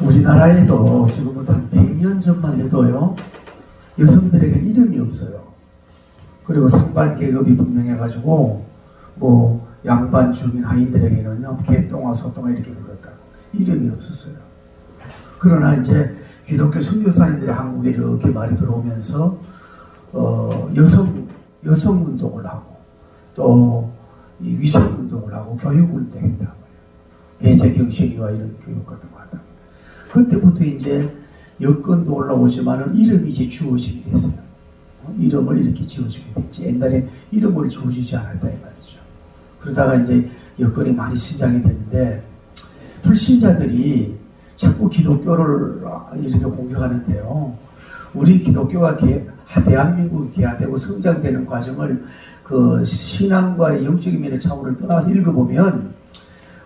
우리나라에도 지금부터 한 100년 전만 해도요, 여성들에게는 이름이 없어요. 그리고 상반 계급이 분명해가지고, 뭐, 양반 중인 하인들에게는 개똥아, 소똥아 이렇게 불렀다. 이름이 없었어요. 그러나 이제 기독교 선교사님들이 한국에 이렇게 말이 들어오면서, 여성 운동을 하고, 또, 이 위생 운동을 하고, 교육 운동을 했다. 배제 경신이와 이런 교육 같은 거 한다. 그때부터 이제 여건도 올라오지만은 이름이 이제 주어지게 됐어요. 이름을 이렇게 지어주게 됐지. 옛날에 이름을 지어주지 않았다 이 말이죠. 그러다가 이제 여건이 많이 시작이 됐는데 불신자들이 자꾸 기독교를 이렇게 공격하는데요. 우리 기독교가 대한민국이 개화되고 성장되는 과정을 그 신앙과 영적인 면의 차원을 떠나서 읽어보면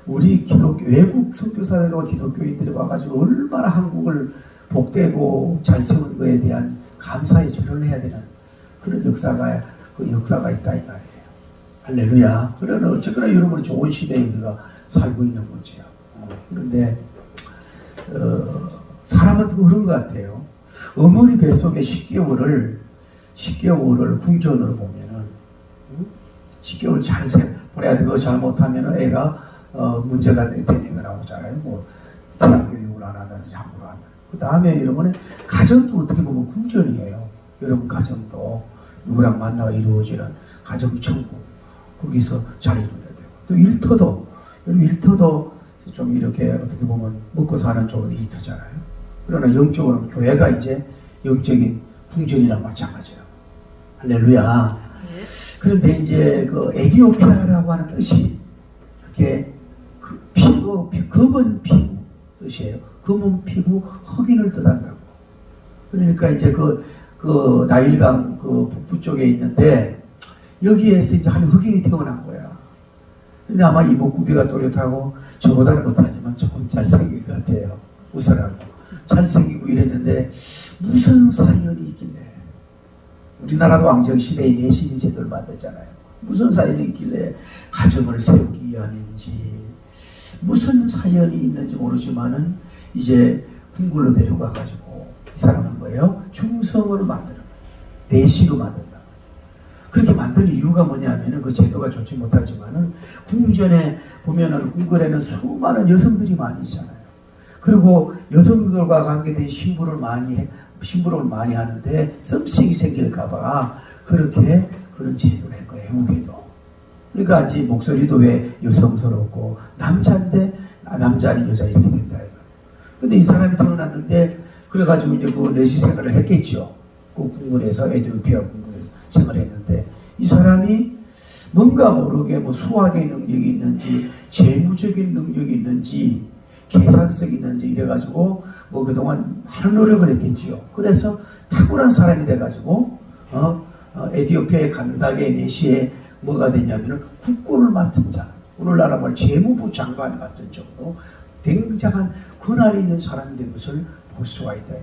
우리 외국 선교사들과 기독교인들이 와가지고 얼마나 한국을 복되고 잘 세운 거에 대한 감사의 절을 해야 되는 그런 역사가 있다 이 말이에요. 할렐루야. 그러나 어쨌거나 여러분이 좋은 시대에 우리가 살고 있는 거죠. 그런데 사람은 그런 것 같아요. 어머니 뱃속에 10개월을 궁전으로 보면은 10개월 잘 보내야 되고 잘못하면 애가 문제가 되는 애가 나오잖아요. 뭐 대학 교육을 안 한다든지 함부로 하면. 그 다음에 여러분의 가정도 어떻게 보면 궁전이에요. 여러분 가정도 누구랑 만나가 이루어지는 가정천국 거기서 잘 이루어야 되고 또 일터도 좀 이렇게 어떻게 보면 먹고 사는 좋은 일터잖아요. 그러나 영적으로는 교회가 이제 영적인 궁전이랑 마찬가지라고. 할렐루야. 그런데 이제 그 에디오피아라고 하는 뜻이 그게 검은 피부 뜻이에요. 검은 피부 흑인을 뜻한다고. 그러니까 이제 그 나일강 그 북부 쪽에 있는데 여기에서 이제 한 흑인이 태어난 거야. 근데 아마 이목구비가 또렷하고 저보다는 못하지만 조금 잘생긴 것 같아요. 웃어라고. 잘생기고 이랬는데 무슨 사연이 있길래 우리나라도 왕정시대에 내시리 제도를 만들잖아요. 무슨 사연이 있길래 가정을 세우기 위함인지 무슨 사연이 있는지 모르지만은 이제 궁궐로 데려가가지고 이 사람은 뭐예요? 중성을 만드는 거예요. 내시로 만든다. 그렇게 만드는 이유가 뭐냐면은 그 제도가 좋지 못하지만은 궁전에 보면은 궁궐에는 수많은 여성들이 많이 있잖아요. 그리고 여성들과 관계된 심부름을 많이 하는데 썸씽이 생길까봐 그렇게 그런 제도를 한 거예요. 외국에도. 그러니까 이제 목소리도 왜 여성스럽고 남자인데 남자 아닌 여자 이렇게 된다. 근데 이 사람이 태어났는데 그래가지고 이제 그 내시 생활을 했겠죠. 그 궁궐에서 에디오피아 궁궐에서 생활했는데 이 사람이 뭔가 모르게 뭐 수학의 능력이 있는지 재무적인 능력이 있는지 계산성이 있는지 이래가지고 뭐 그동안 많은 노력을 했겠지요. 그래서 탁월한 사람이 돼가지고 에디오피아의 간다게 내시에 뭐가 되냐면은 국고를 맡은 자, 오늘나라 말 재무부 장관 같은 정도 굉장한 권한이 있는 사람이 된 것을 볼 수가 있다.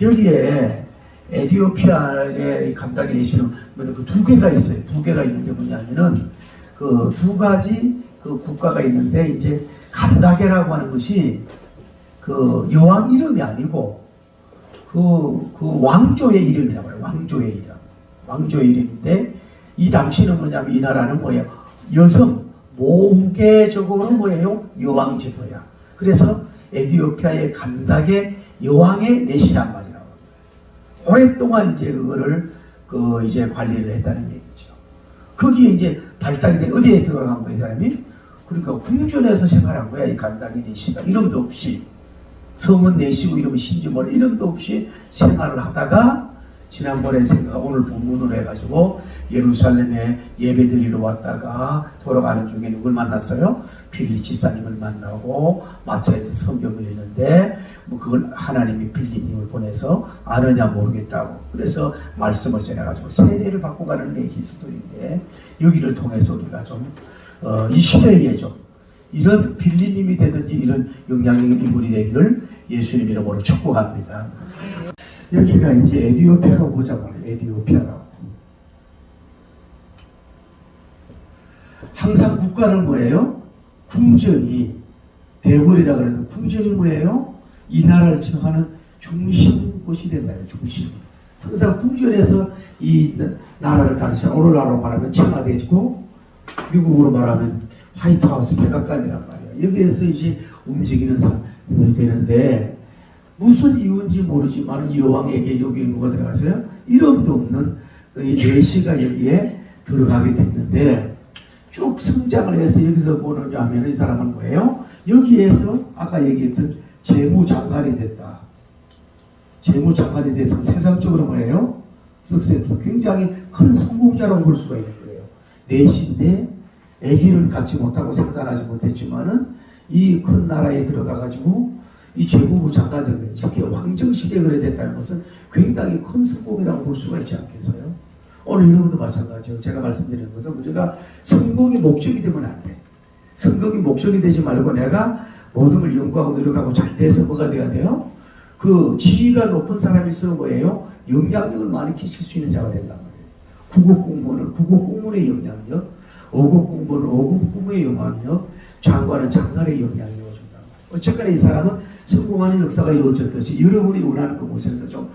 여기에 에디오피아의 간다게 내시는 그 두 개가 있어요. 두 개가 있는데 뭐냐면은 그 두 가지 그 국가가 있는데 이제 간다게라고 하는 것이 그 여왕 이름이 아니고 그 왕조의 이름이라고 해요. 왕조의 이름인데 이 당시는 뭐냐면 이 나라는 뭐예요? 여성 모계적으로 뭐예요? 여왕 제도야. 그래서 에디오피아의 간다게 여왕의 내시란 말이라고. 오랫동안 이제 그거를 이제 관리를 했다는 얘기죠. 거기에 이제 발달이 된 어디에 들어간 거예요, 사람이? 그러니까 궁전에서 생활한 거야, 이 간다게 내시가. 이름도 없이 성은 내시고 이름은 신지모라 이름도 없이 생활을 하다가 지난번에 오늘 본문으로 해가지고 예루살렘에 예배드리러 왔다가 돌아가는 중에 누굴 만났어요? 필립 지사님을 만나고 마차에서 성경을 읽는데 뭐 그걸 하나님이 필립님을 보내서 아느냐 모르겠다고 그래서 말씀을 전해가지고 세례를 받고 가는 히스토리인데 여기를 통해서 우리가 좀 이 시대에 좀 이런 필립님이 되든지 이런 영향력의 인물이 되기를 예수님 이름으로 축복합니다. 여기가 이제 에디오피아로 보자 말이에요. 에디오피아라고. 항상 국가는 뭐예요? 궁전이 대궐이라 그러는 궁전이 뭐예요? 이 나라를 지배하는 중심 곳이 된다. 중심. 항상 궁전에서 이 나라를 다루죠. 오늘날로 말하면 청와대고 미국으로 말하면 화이트하우스 백악관이란 말이에요. 여기에서 이제 움직이는 사람이 되는데 무슨 이유인지 모르지만 이 여왕에게 여기 누가 들어가서요? 이름도 없는 이 내시가 여기에 들어가게 됐는데 쭉 성장을 해서 여기서 보느냐 하면 이 사람은 뭐예요? 여기에서 아까 얘기했던 재무장관이 됐다. 재무장관이 돼서 세상적으로 뭐예요? 석세스 굉장히 큰 성공자라고 볼 수가 있는 거예요. 내시인데 아기를 갖지 못하고 생산하지 못했지만은 이 큰 나라에 들어가가지고 이 재무부 장관이 이렇게 왕정시대에 그래 됐다는 것은 굉장히 큰 성공이라고 볼 수가 있지 않겠어요? 오늘 여러분도 마찬가지죠. 제가 말씀드리는 것은 우리가 성공이 목적이 되면 안 돼. 성공이 목적이 되지 말고 내가 모든 걸 연구하고 노력하고 잘 돼서 뭐가 돼야 돼요? 그 지위가 높은 사람일수록 뭐예요? 영향력을 많이 끼칠 수 있는 자가 된단 말이에요. 9급 공무원은 9급 공무원의 영향력, 5급 공무원은 5급 공무원의 영향력, 장관은 장관의 영향력을 준단 말이에요. 어쨌거나 이 사람은 성공하는 역사가 이루어졌듯이 여러분이 원하는 그곳에서 좀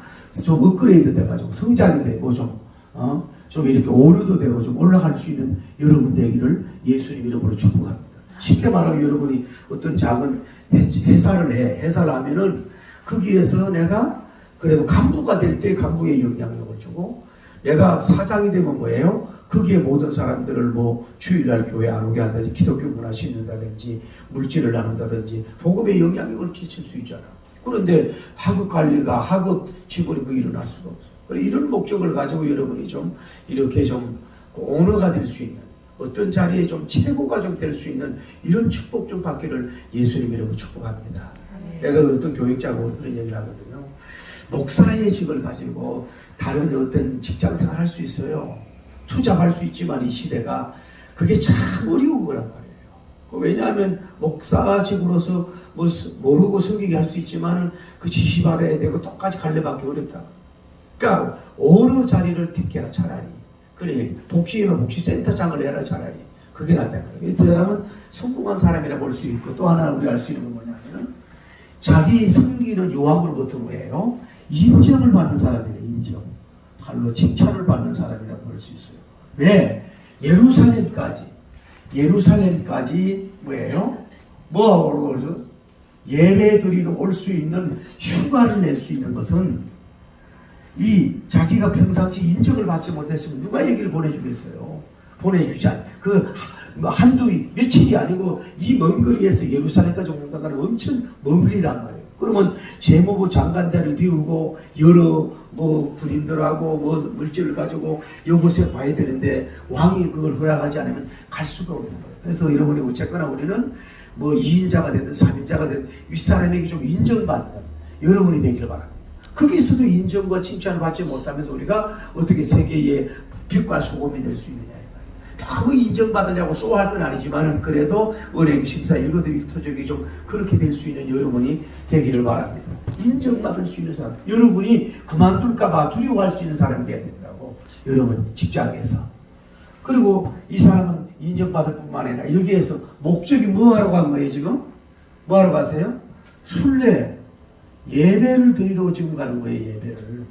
업그레이드 돼가지고 성장이 되고 좀 이렇게 오류도 되고 좀 올라갈 수 있는 여러분 되기를 예수님 이름으로 축복합니다. 쉽게 말하면 여러분이 어떤 작은 회사를 하면은 거기에서 내가 그래도 간부가 될 때 간부의 영향력을 주고 내가 사장이 되면 뭐예요? 거기에 모든 사람들을 뭐 주일날 교회 안 오게 한다든지 기독교 문화 심는다든지 물질을 나눈다든지 복음의 영향력을 끼칠 수 있잖아. 그런데 하급 관리가 하급 직원이 뭐 일어날 수가 없어. 이런 목적을 가지고 여러분이 좀 이렇게 좀 오너가 될 수 있는 어떤 자리에 좀 최고가 좀 될 수 있는 이런 축복 좀 받기를 예수님 이름으로 축복합니다. 내가 어떤 교육자고 그런 얘기를 하거든요. 목사의 직을 가지고 다른 어떤 직장 생활 할 수 있어요. 투잡할 수 있지만 이 시대가 그게 참 어려운 거란 말이에요. 왜냐하면 목사직으로서 뭐 모르고 섬기게 할 수 있지만은 그 지시 받아야 되고 똑같이 갈래받기 어렵다. 그러니까 어느 자리를 택해라 차라리. 그래 복지회는 복지센터장을 해라 차라리. 그게 낫다. 이 사람은 성공한 사람이라 볼 수 있고 또 하나 우리 알 수 있는 건 뭐냐면 자기 섬기는 요함으로부터 뭐예요? 인정을 받는 사람이래. 인정. 발로 칭찬을 받는 사람이라고 볼 수 있어요. 왜? 예루살렘까지 뭐예요? 뭐하고 그러죠? 예배 드리러 올 수 있는 휴가를 낼 수 있는 것은 이 자기가 평상시 인정을 받지 못했으면 누가 얘기를 보내주겠어요? 보내주지 않. 그 한두 며칠이 아니고 이 먼 거리에서 예루살렘까지 온다는 엄청 먼 거리란 말이에요. 그러면 재무부 장관 자리를 비우고 여러 뭐 군인들하고 뭐 물질을 가지고 이곳에 봐야 되는데 왕이 그걸 허락하지 않으면 갈 수가 없는 거예요. 그래서 여러분이 어쨌거나 우리는 뭐 2인자가 되든 3인자가 되든 윗사람에게 좀 인정받는 여러분이 되기를 바랍니다. 거기서도 인정과 칭찬을 받지 못하면서 우리가 어떻게 세계의 빛과 소금이 될 수 있느냐. 너무 인정받으려고 쏘할 건 아니지만 그래도 은행 심사 일거들이터적이 좀 그렇게 될 수 있는 여러분이 되기를 바랍니다. 인정받을 수 있는 사람, 여러분이 그만둘까봐 두려워할 수 있는 사람이 되어야 된다고. 여러분 직장에서. 그리고 이 사람은 인정받을 뿐만 아니라 여기에서 목적이 뭐하러 간 거예요 지금? 뭐하러 가세요? 순례 예배를 드리러 지금 가는 거예요. 예배를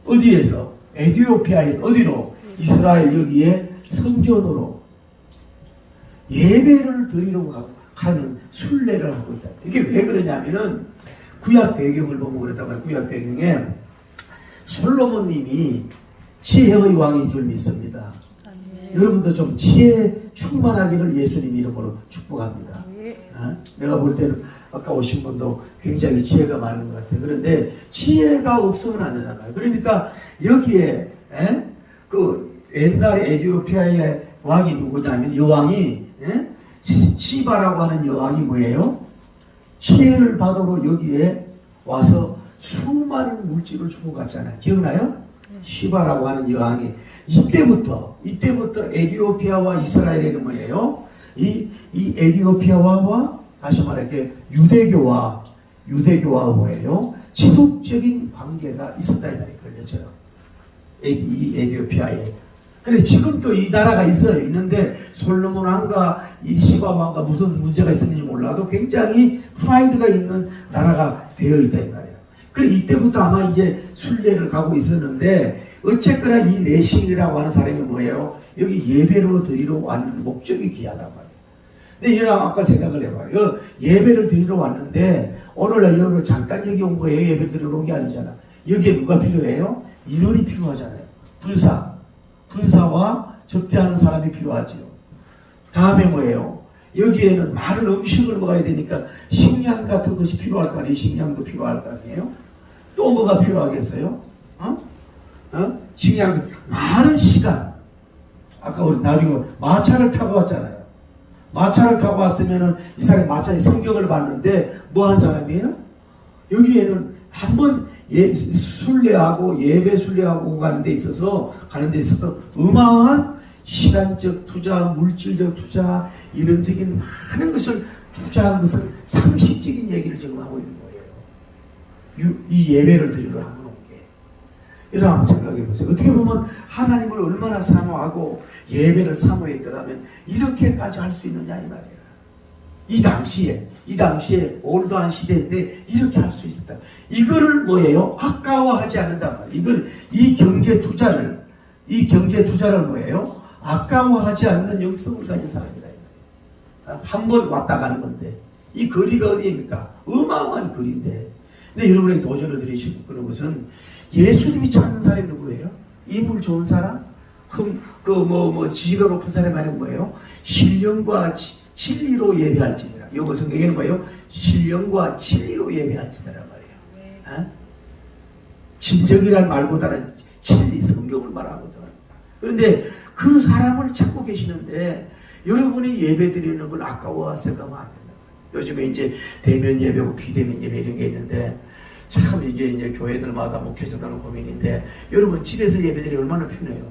어디에서? 에티오피아에 어디로? 이스라엘 여기에 성전으로 예배를 드리러 가는 순례를 하고 있다. 이게 왜 그러냐면은 구약 배경을 보면 그렇단 말이에요. 구약 배경에 솔로몬님이 지혜의 왕인 줄 믿습니다. 여러분도 좀 지혜 충만하기를 예수님 이름으로 축복합니다. 내가 볼 때는 아까 오신 분도 굉장히 지혜가 많은 것 같아요. 그런데 지혜가 없으면 안 된단 말이에요. 그러니까 여기에 그 옛날에 에티오피아의 왕이 누구냐면 여왕이 시바라고 하는 여왕이 뭐예요? 지혜를 받으러 여기에 와서 수많은 물질을 주고 갔잖아요. 기억나요? 시바라고 하는 여왕이 이때부터 에티오피아와 이스라엘에는 뭐예요? 이 에티오피아와 다시 말할게 유대교와 뭐예요? 지속적인 관계가 있었다 이 말이 걸려져요. 이 에티오피아에 그래 지금도 이 나라가 있어요. 있는데 솔로몬 왕과 이 시바 왕과 무슨 문제가 있었는지 몰라도 굉장히 프라이드가 있는 나라가 되어 있다 이 말이에요. 그래 이때부터 아마 이제 순례를 가고 있었는데 어쨌거나 이 내싱이라고 하는 사람이 뭐예요? 여기 예배로 드리러 왔는 목적이 귀하단 말이에요. 근데 여러분 아까 생각을 해봐요. 예배를 드리러 왔는데 오늘날 여러분 잠깐 여기 온 거예요. 예배 드리러 온 게 아니잖아. 여기에 누가 필요해요? 인원이 필요하잖아요. 군사와 접대하는 사람이 필요하지요. 다음에 뭐예요? 여기에는 많은 음식을 먹어야 되니까 식량 같은 것이 필요할 거 아니에요. 식량도 필요할 거 아니에요. 또 뭐가 필요하겠어요? 식량도 많은 시간. 아까 우리 나중에 마차를 타고 왔잖아요. 마차를 타고 왔으면은 이 사람이 마차에 성경을 봤는데 뭐 한 사람이에요? 여기에는 한번 순례하고 예배 순례하고 가는 데 있어서 어마어마한 시간적 투자, 물질적 투자, 이런적인 많은 것을 투자한 것은 상식적인 얘기를 지금 하고 있는 거예요. 이 예배를 드리러 한번 온 게. 이런 한번 생각해 보세요. 어떻게 보면 하나님을 얼마나 사모하고 예배를 사모했더라면 이렇게까지 할 수 있느냐 이 말이에요. 이 당시에 올드한 시대인데 이렇게 할 수 있었다. 이거를 뭐예요? 아까워하지 않는단 말이에요. 이 경제 투자를 뭐예요? 아까워하지 않는 영성을 가진 사람이다. 한 번 왔다 가는 건데 이 거리가 어디입니까? 어마어마한 거리인데. 근데 여러분에게 도전을 드리시고 그런 것은 예수님이 찾는 사람이 누구예요? 인물 좋은 사람? 지식이 높은 사람이 아니면 뭐예요? 신령과 진리로 예배할지니라. 요거 성경에는 뭐예요? 신령과 진리로 예배할지니라 말이에요. 진정이란 말보다는 진리 성경을 말하거든. 그런데 그 사람을 찾고 계시는데 여러분이 예배 드리는 걸 아까워하세요? 하면 안 된다. 요즘에 이제 대면 예배고 비대면 예배 이런 게 있는데 참 이제 교회들마다 목회자들은 고민인데 여러분 집에서 예배드리 얼마나 편해요.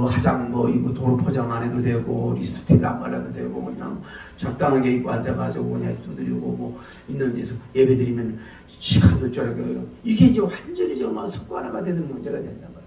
화장 이거 도로 포장 안 해도 되고 리스틱 안 발라도 되고 그냥 적당하게 입고 앉아가지고 그냥 두드리고 있는 데서 예배 드리면 시간도 쩔어요. 이게 이제 완전히 정말 습관화가 되는 문제가 된단 말이죠.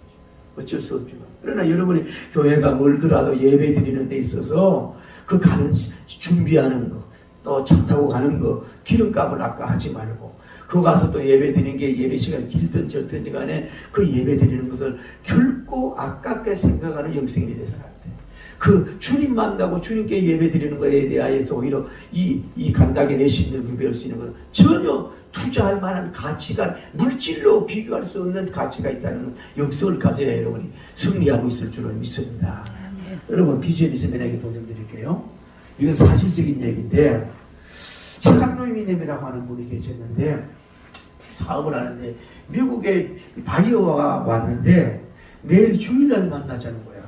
어쩔 수 없지만. 그러나 여러분이 교회가 멀더라도 예배 드리는 데 있어서 그 가는 준비하는 거, 또 차 타고 가는 거, 기름값을 아까 하지 말고 그거 가서 또 예배 드리는 게 예배 시간이 길든 절든지 간에 그 예배 드리는 것을 결코 아깝게 생각하는 영성이 되서는 안 돼. 그 주님 만나고 주님께 예배 드리는 것에 대하여서 오히려 이 감당에 낼 수 있는 분배할 수 있는 것은 전혀 투자할 만한 가치가 물질로 비교할 수 없는 가치가 있다는 영성을 가져야 여러분이 승리하고 있을 줄을 믿습니다. 여러분 비전 있으면 내게 도전 드릴게요. 이건 사실적인 얘기인데 최장로님이라고 하는 분이 계셨는데 사업을 하는데 미국에 바이어가 왔는데 내일 주일날 만나자는 거야.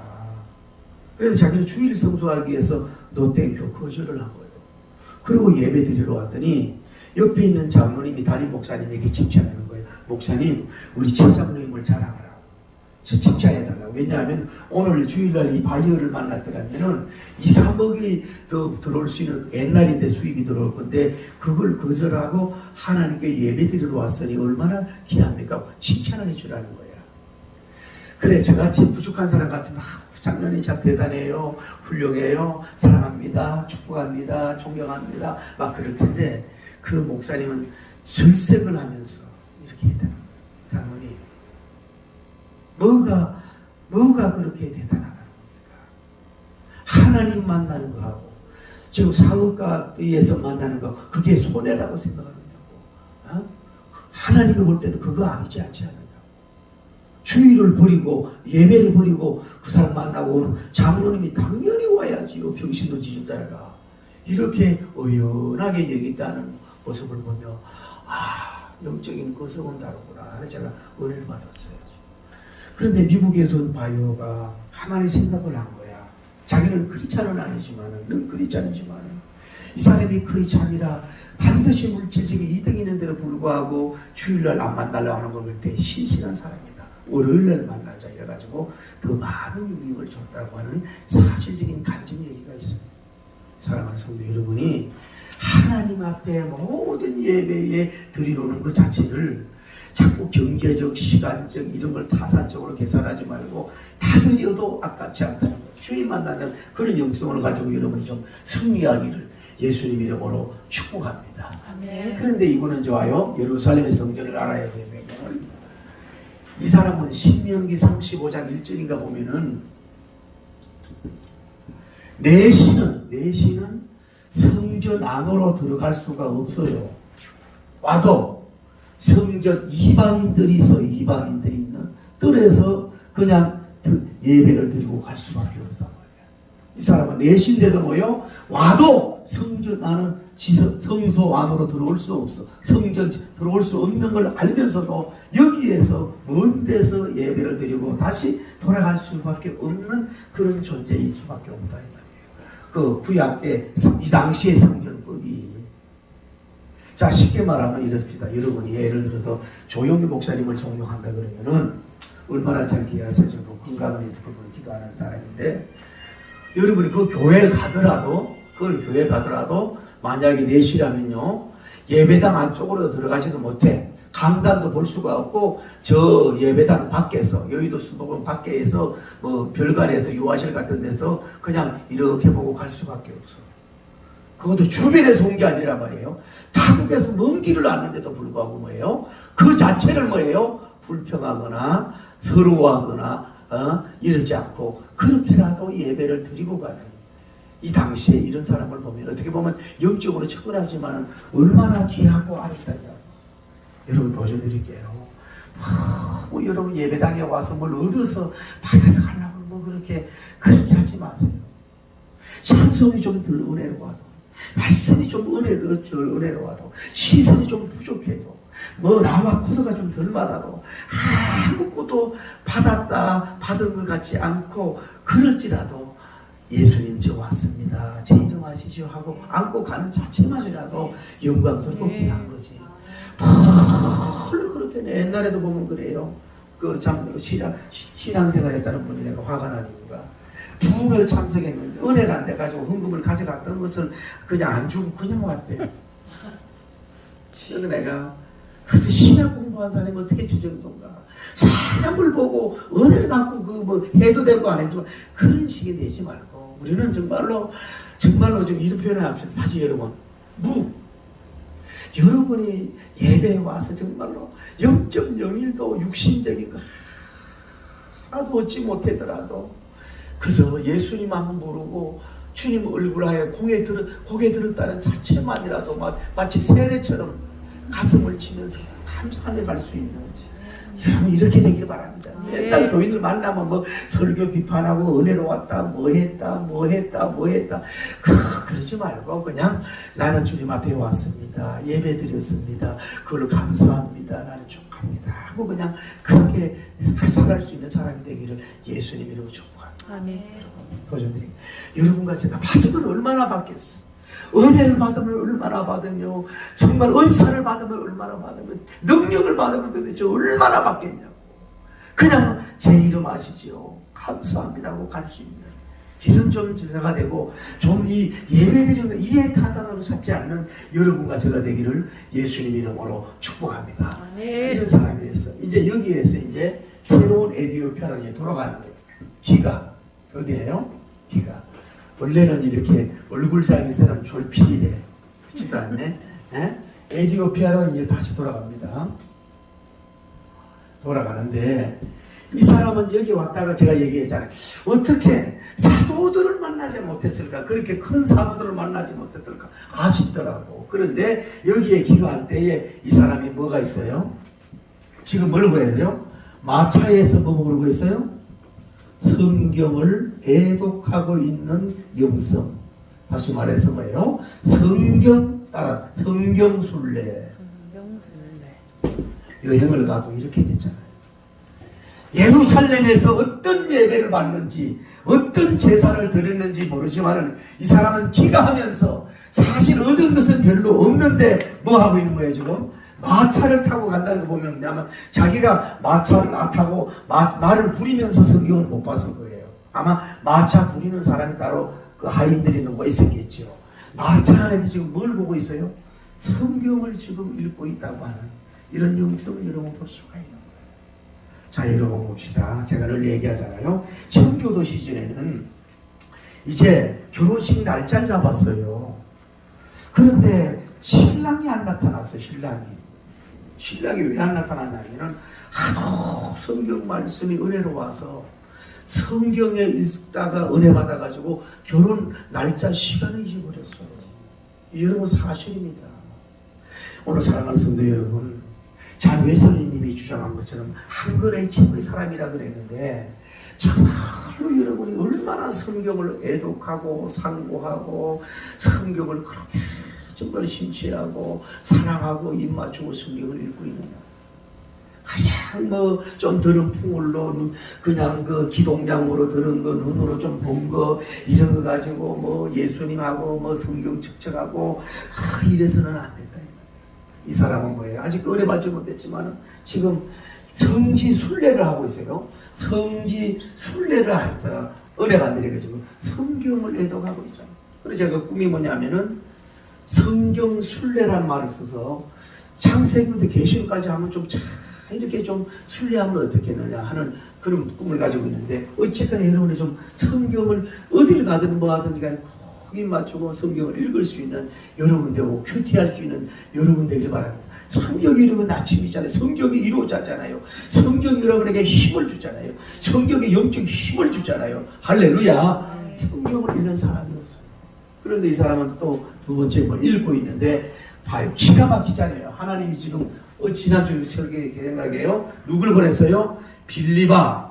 그래서 자기는 주일 성수하기 위해서 노땡큐 거절을 한 거예요. 그리고 예배 드리러 왔더니 옆에 있는 장로님이 담임 목사님에게 칭찬하는 거예요. 목사님 우리 최장로님을 자랑하라. 칭찬해달라고. 왜냐하면 오늘 주일날 이 바이어를 만났더라면은 2, 3억이 더 들어올 수 있는 옛날인데 수입이 들어올 건데 그걸 거절하고 하나님께 예배 드리러 왔으니 얼마나 귀합니까? 칭찬을 해주라는 거야. 그래 저같이 부족한 사람 같으면 장로님 참 대단해요. 훌륭해요. 사랑합니다. 축복합니다. 존경합니다. 막 그럴 텐데 그 목사님은 질색을 하면서 이렇게 했다는 거예요. 장로님 뭐가 그렇게 대단하다는 겁니까? 하나님 만나는 거하고 지금 사업가에서 만나는 거 그게 손해라고 생각하느냐고. 하나님이 볼 때는 그거 아니지 않지 않느냐고. 주의를 버리고 예배를 버리고 그 사람 만나고 오는 장로님이 당연히 와야지요. 병신도 지졌다가 이렇게 의연하게 여기다는 모습을 보며 영적인 거성은 다르구나. 제가 은혜를 받았어요. 그런데 미국에서 바이오가 가만히 생각을 한 거야. 자기는 크리스찬은 아니지만은, 크리스찬이지만은, 이 사람이 크리스찬이라 반드시 물질적인 이득이 있는데도 불구하고 주일날 안 만나려고 하는 걸 볼 때 신실한 사람이다. 월요일날 만나자 이래가지고 더 많은 유익을 줬다고 하는 사실적인 간증 얘기가 있습니다. 사랑하는 성도 여러분이 하나님 앞에 모든 예배에 드리러오는 그 자체를 자꾸 경제적, 시간적 이런 걸 타산적으로 계산하지 말고 다 드려도 아깝지 않다는 것. 주님 만나는 그런 영성을 가지고 여러분이 좀 승리하기를 예수님 이름으로 축복합니다. 아멘. 그런데 이거는 좋아요. 예루살렘의 성전을 알아야 되면 이 사람은 신명기 35장 1절인가 보면은 내시는 성전 안으로 들어갈 수가 없어요. 와도 성전 이방인들이 있어. 이방인들이 있는 뜰에서 그냥 예배를 드리고 갈 수밖에 없단 말이야. 이 사람은 내신데도 뭐요? 와도 성전 안은 성소 안으로 들어올 수 없어. 성전 들어올 수 없는 걸 알면서도 여기에서 먼 데서 예배를 드리고 다시 돌아갈 수밖에 없는 그런 존재일 수밖에 없다 이 말이에요. 그 구약의 이 당시의 성전법이. 자, 쉽게 말하면 이렇습니다. 여러분이 예를 들어서 조용히 목사님을 존경한다 그러면은 얼마나 잘 기하세요. 건강을 위해서 그분을 기도하는 사람인데, 여러분이 그 교회에 가더라도 만약에 내시라면요, 예배당 안쪽으로 들어가지도 못해. 강단도 볼 수가 없고, 저 예배당 밖에서, 여의도 수목원 밖에서, 뭐 별관에서 유아실 같은 데서 그냥 이렇게 보고 갈 수밖에 없어. 그것도 주변에서 온 게 아니란 말이에요. 타국에서 먼 길을 왔는데도 불구하고 뭐예요? 그 자체를 뭐예요? 불평하거나 서러워하거나 이러지 않고 그렇게라도 예배를 드리고 가는, 이 당시에 이런 사람을 보면 어떻게 보면 영적으로 측은하지만 얼마나 귀하고 아름다냐. 여러분 도전드릴게요. 뭐 여러분 예배당에 와서 뭘 얻어서 받아서 가려고 뭐 그렇게 하지 마세요. 찬송이 좀 덜 은혜로워도, 말씀이 좀 은혜로워도, 시선이 좀 부족해도, 뭐 나와 코드가 좀 덜 맞아도 아무것도 받은 것 같지 않고 그럴지라도 예수님 저 왔습니다, 제 이름 아시죠 하고 안고 가는 자체만이라도 영광스럽고 귀한 거지. 그렇게 옛날에도 보면 그래요. 신앙생활 했다는 분이 내가 화가 난 이유가, 부흥회를 참석했는데 은혜가 안 돼가지고 헌금을 가져갔던 것을 그냥 안 주고 그냥 왔대요. 그래서 내가 그래도 신학 공부한 사람이 어떻게 저 정도인가. 사람을 보고 은혜를 받고 뭐 해도 되고 안 해도 그런 식이 되지 말고, 우리는 정말로 좀 이런 표현을 합시다. 다시 여러분, 여러분이 예배에 와서 정말로 0.01도 육신적인 거 하나도 얻지 못하더라도 그래서 예수님 한번 부르고 주님 얼굴하에 고개 들었다는 자체만이라도 마치 세례처럼 가슴을 치면서 감사하며 갈 수 있는, 여러분 이렇게 되길 바랍니다. 맨날 교인을 만나면 뭐 설교 비판하고 은혜로 왔다, 뭐 했다 그러지 말고 그냥 나는 주님 앞에 왔습니다, 예배 드렸습니다, 그걸로 감사합니다, 나는 축하합니다 하고 그냥 그렇게 살아갈 수 있는 사람이 되기를 예수님 이름으로 축복합니다. 아멘. 도전드립니다. 여러분과 제가 받으면 얼마나 받겠어. 은혜를 받으면 얼마나 받으며, 정말 은사를 받으면 얼마나 받으며, 능력을 받으면 도대체 얼마나 받겠냐고. 그냥 제 이름 아시지요, 감사합니다 하고 갈 수 있는 이런 좀 제가 되고, 좀 이 예배드리는 이해 타단으로 찾지 않는 여러분과 제가 되기를 예수님 이름으로 축복합니다. 이런 사람이 돼서 이제 여기에서 이제 새로운 에디오피아로 돌아가는 거예요. 기가 어디예요? 기가 원래는 이렇게 얼굴살이 사람 졸필이래. 그렇지도 않네. 에디오피아로 이제 다시 돌아가는데, 이 사람은 여기 왔다가 제가 얘기했잖아요. 어떻게 사도들을 만나지 못했을까? 그렇게 큰 사도들을 만나지 못했을까? 아쉽더라고. 그런데 여기에 기도할 때에 이 사람이 뭐가 있어요? 지금 뭘 구해야 돼요? 마차에서 뭐 부르고 있어요? 성경을 애독하고 있는 영성. 다시 말해서 뭐예요? 성경순례. 여행을 가도 이렇게 됐잖아요. 예루살렘에서 어떤 예배를 받는지, 어떤 제사를 드렸는지 모르지만 이 사람은 기가하면서 사실 얻은 것은 별로 없는데 뭐 하고 있는 거예요 지금? 마차를 타고 간다는 거 보면 뭐냐면 자기가 마차를 타고 말을 부리면서 성경을 못 봤을 거예요. 아마 마차 부리는 사람이 따로 그 하인들이 누가 있었겠죠. 마차 안에서 지금 뭘 보고 있어요? 성경을 지금 읽고 있다고 하는 이런 영성을 여러분 볼 수가 있는 거예요. 자, 여러분 봅시다. 제가 늘 얘기하잖아요. 청교도 시절에는 이제 결혼식 날짜를 잡았어요. 그런데 신랑이 안 나타났어요. 신랑이 왜 안 나타났냐면 하도 성경 말씀이 은혜로 와서 성경에 읽다가 은혜 받아가지고 결혼 날짜 시간을 잊어버렸어요. 여러분 사실입니다. 오늘 사랑하는 성도 여러분, 장 웨슬리님이 주장한 것처럼 한글의 최고의 사람이라 그랬는데 정말로 여러분이 얼마나 성경을 애독하고 상고하고 성경을 그렇게 정말 심취하고 사랑하고 입맞추고 성경을 읽고 있느냐. 가장 좀 들은 풍울로 그냥 그 기동량으로 들은 거 눈으로 좀 본 거 이런 거 가지고 예수님하고 성경 측정하고 이래서는 안 된다. 이 사람은 뭐예요? 아직 은혜 받지 못했지만 지금 성지 순례를 하고 있어요. 성지 순례를 하다 은혜가 안 되려가지고 성경을 애독하고 있잖아요. 그래서 제가 꿈이 뭐냐면은 성경 순례라는 말을 써서 창세기부터 계시록까지 하면 좀 이렇게 좀 순례하면 어떻겠느냐 하는 그런 꿈을 가지고 있는데, 어쨌거나 여러분이 좀 성경을 어딜 가든 뭐 하든 간에 거기 맞추고 성경을 읽을 수 있는 여러분 되고 큐티할 수 있는 여러분 되기를 바랍니다. 성경이 여러분 아침이잖아요. 성경이 이루어졌잖아요. 성경이 여러분에게 힘을 주잖아요. 성경이 영적 힘을 주잖아요. 할렐루야. 성경을 읽는 사람이었어요. 그런데 이 사람은 또 두 번째 뭘 읽고 있는데 봐요. 기가 막히잖아요. 하나님이 지금 지난주 설교에 생각해요. 누굴 보냈어요? 빌립아,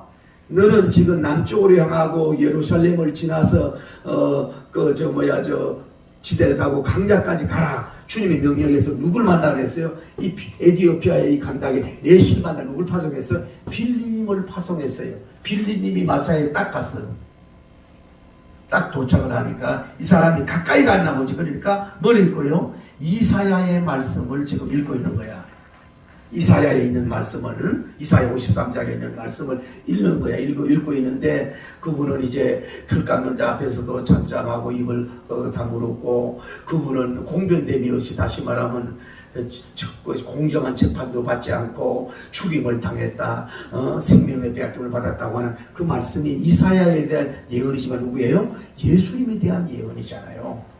너는 지금 남쪽으로 향하고 예루살렘을 지나서 지대를 가고 강야까지 가라. 주님의 명령에서 누굴 만나라 했어요? 이 에티오피아의 이 강닥에 내실 만나 누굴 파송했어요? 빌립을 파송했어요. 빌립님이 마차에 딱 갔어요. 딱 도착을 하니까 이 사람이 가까이 갔나 보지. 그러니까 뭘 읽고요? 이사야의 말씀을 지금 읽고 있는 거야. 이사야에 있는 말씀을, 이사야 53장에 있는 말씀을 읽는 거야. 읽고 있는데 그분은 이제 틀 깎는 자 앞에서도 잠잠하고 입을 다물었고, 그분은 공변됨이 없이, 다시 말하면 공정한 재판도 받지 않고 죽임을 당했다, 생명의 빼앗김을 받았다고 하는 그 말씀이 이사야에 대한 예언이지만 누구예요? 예수님에 대한 예언이잖아요.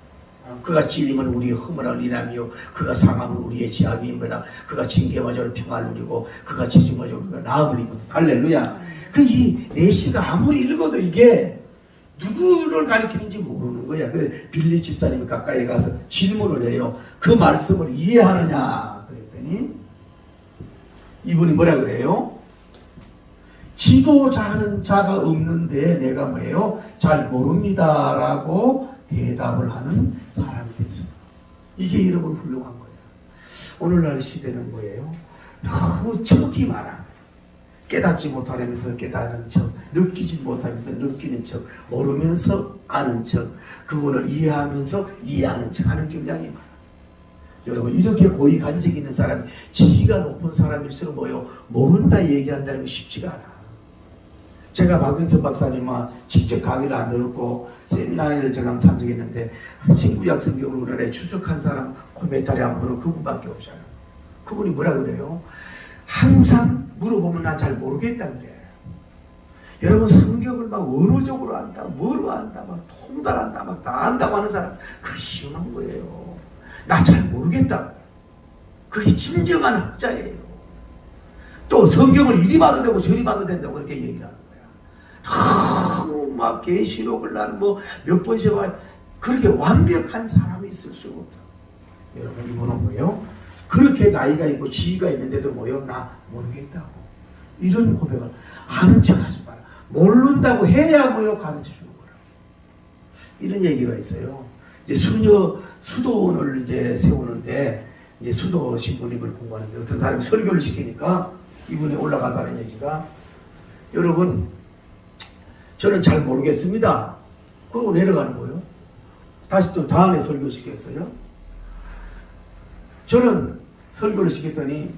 그가 찔림은 우리의 허물을 인하며 그가 상함은 우리의 지악임이라. 그가 징계와 저를 평안을 누리고 그가 지짐과 저를 우리가 나음을 입었다. 할렐루야. 이 내시가 아무리 읽어도 이게 누구를 가리키는지 모르는 거야. 그래 빌립 집사님이 가까이 가서 질문을 해요. 그 말씀을 이해하느냐 그랬더니 이분이 뭐라 그래요? 지도자하는 자가 없는데 내가 뭐예요? 잘 모릅니다 라고 대답을 하는 사람이 됐어요. 이게 여러분 훌륭한 거예요. 오늘날 시대는 뭐예요? 너무 척이 많아. 깨닫지 못하면서 깨닫는 척, 느끼지 못하면서 느끼는 척, 모르면서 아는 척, 그분을 이해하면서 이해하는 척 하는 경향이 많아. 여러분, 이렇게 고위 간직 있는 사람이, 지위가 높은 사람일수록 뭐요? 모른다 얘기한다는 게 쉽지가 않아. 제가 박윤선 박사님과 직접 강의를 안 들었고 세미나를 제가 참석했는데 신구약 성경을 우리나라에 추석한 사람 몇 달에 한 분은 그분밖에 없잖아요. 그분이 뭐라 그래요? 항상 물어보면 나 잘 모르겠다 그래. 여러분, 성경을 막 언어적으로 안다, 뭐로 안다, 막 통달한다, 막 다 안다고 하는 사람, 그게 희한한 거예요. 나 잘 모르겠다. 그게 진정한 학자예요. 또 성경을 이리 봐도 되고 저리 봐도 된다고 그렇게 얘기를 하는 거야. 막 계시록을 난 몇 번씩 와, 그렇게 완벽한 사람이 있을 수가 없다. 여러분, 이거는 뭐예요? 그렇게 나이가 있고 지위가 있는데도 뭐예요? 나 모르겠다고. 이런 고백을 아는 척 하지 마라. 모른다고 해야 뭐예요? 가르쳐 주는 거라. 이런 얘기가 있어요. 이제 수도원을 이제 세우는데, 이제 수도 신부님을 공부하는데 어떤 사람이 설교를 시키니까 이분이 올라가자는 얘기가, 여러분, 저는 잘 모르겠습니다. 그러고 내려가는 거예요. 다시 또 다음에 설교 시켰어요. 저는 설교를 시켰더니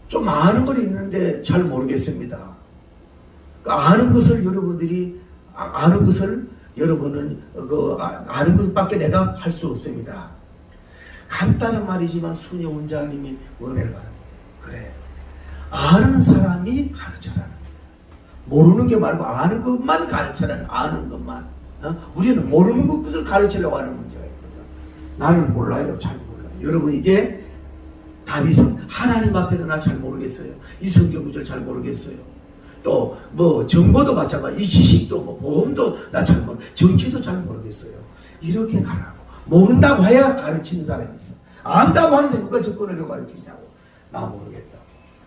좀 아는 건 있는데 잘 모르겠습니다. 아는 것을 여러분들이 여러분은 아는 것밖에 내가 할 수 없습니다. 간단한 말이지만 순위 원장님이 원해를 가는 그래. 아는 사람이 가르쳐라는 거야. 모르는 게 말고 아는 것만 가르쳐라는 아는 것만. 우리는 모르는 것을 가르치려고 하는 문제가 있거든. 나는 몰라요. 잘 몰라요. 여러분 이게 답이 하나님 앞에도 나 잘 모르겠어요. 이 성경 구절 잘 모르겠어요. 또 뭐 정보도 마찬가지. 이 지식도 뭐 보험도 나 잘 모르. 정치도 잘 모르겠어요. 이렇게 가라고. 모른다고 해야 가르치는 사람이 있어. 안다고 하는데 누가 접근하려고 가르치냐고. 나 모르겠다.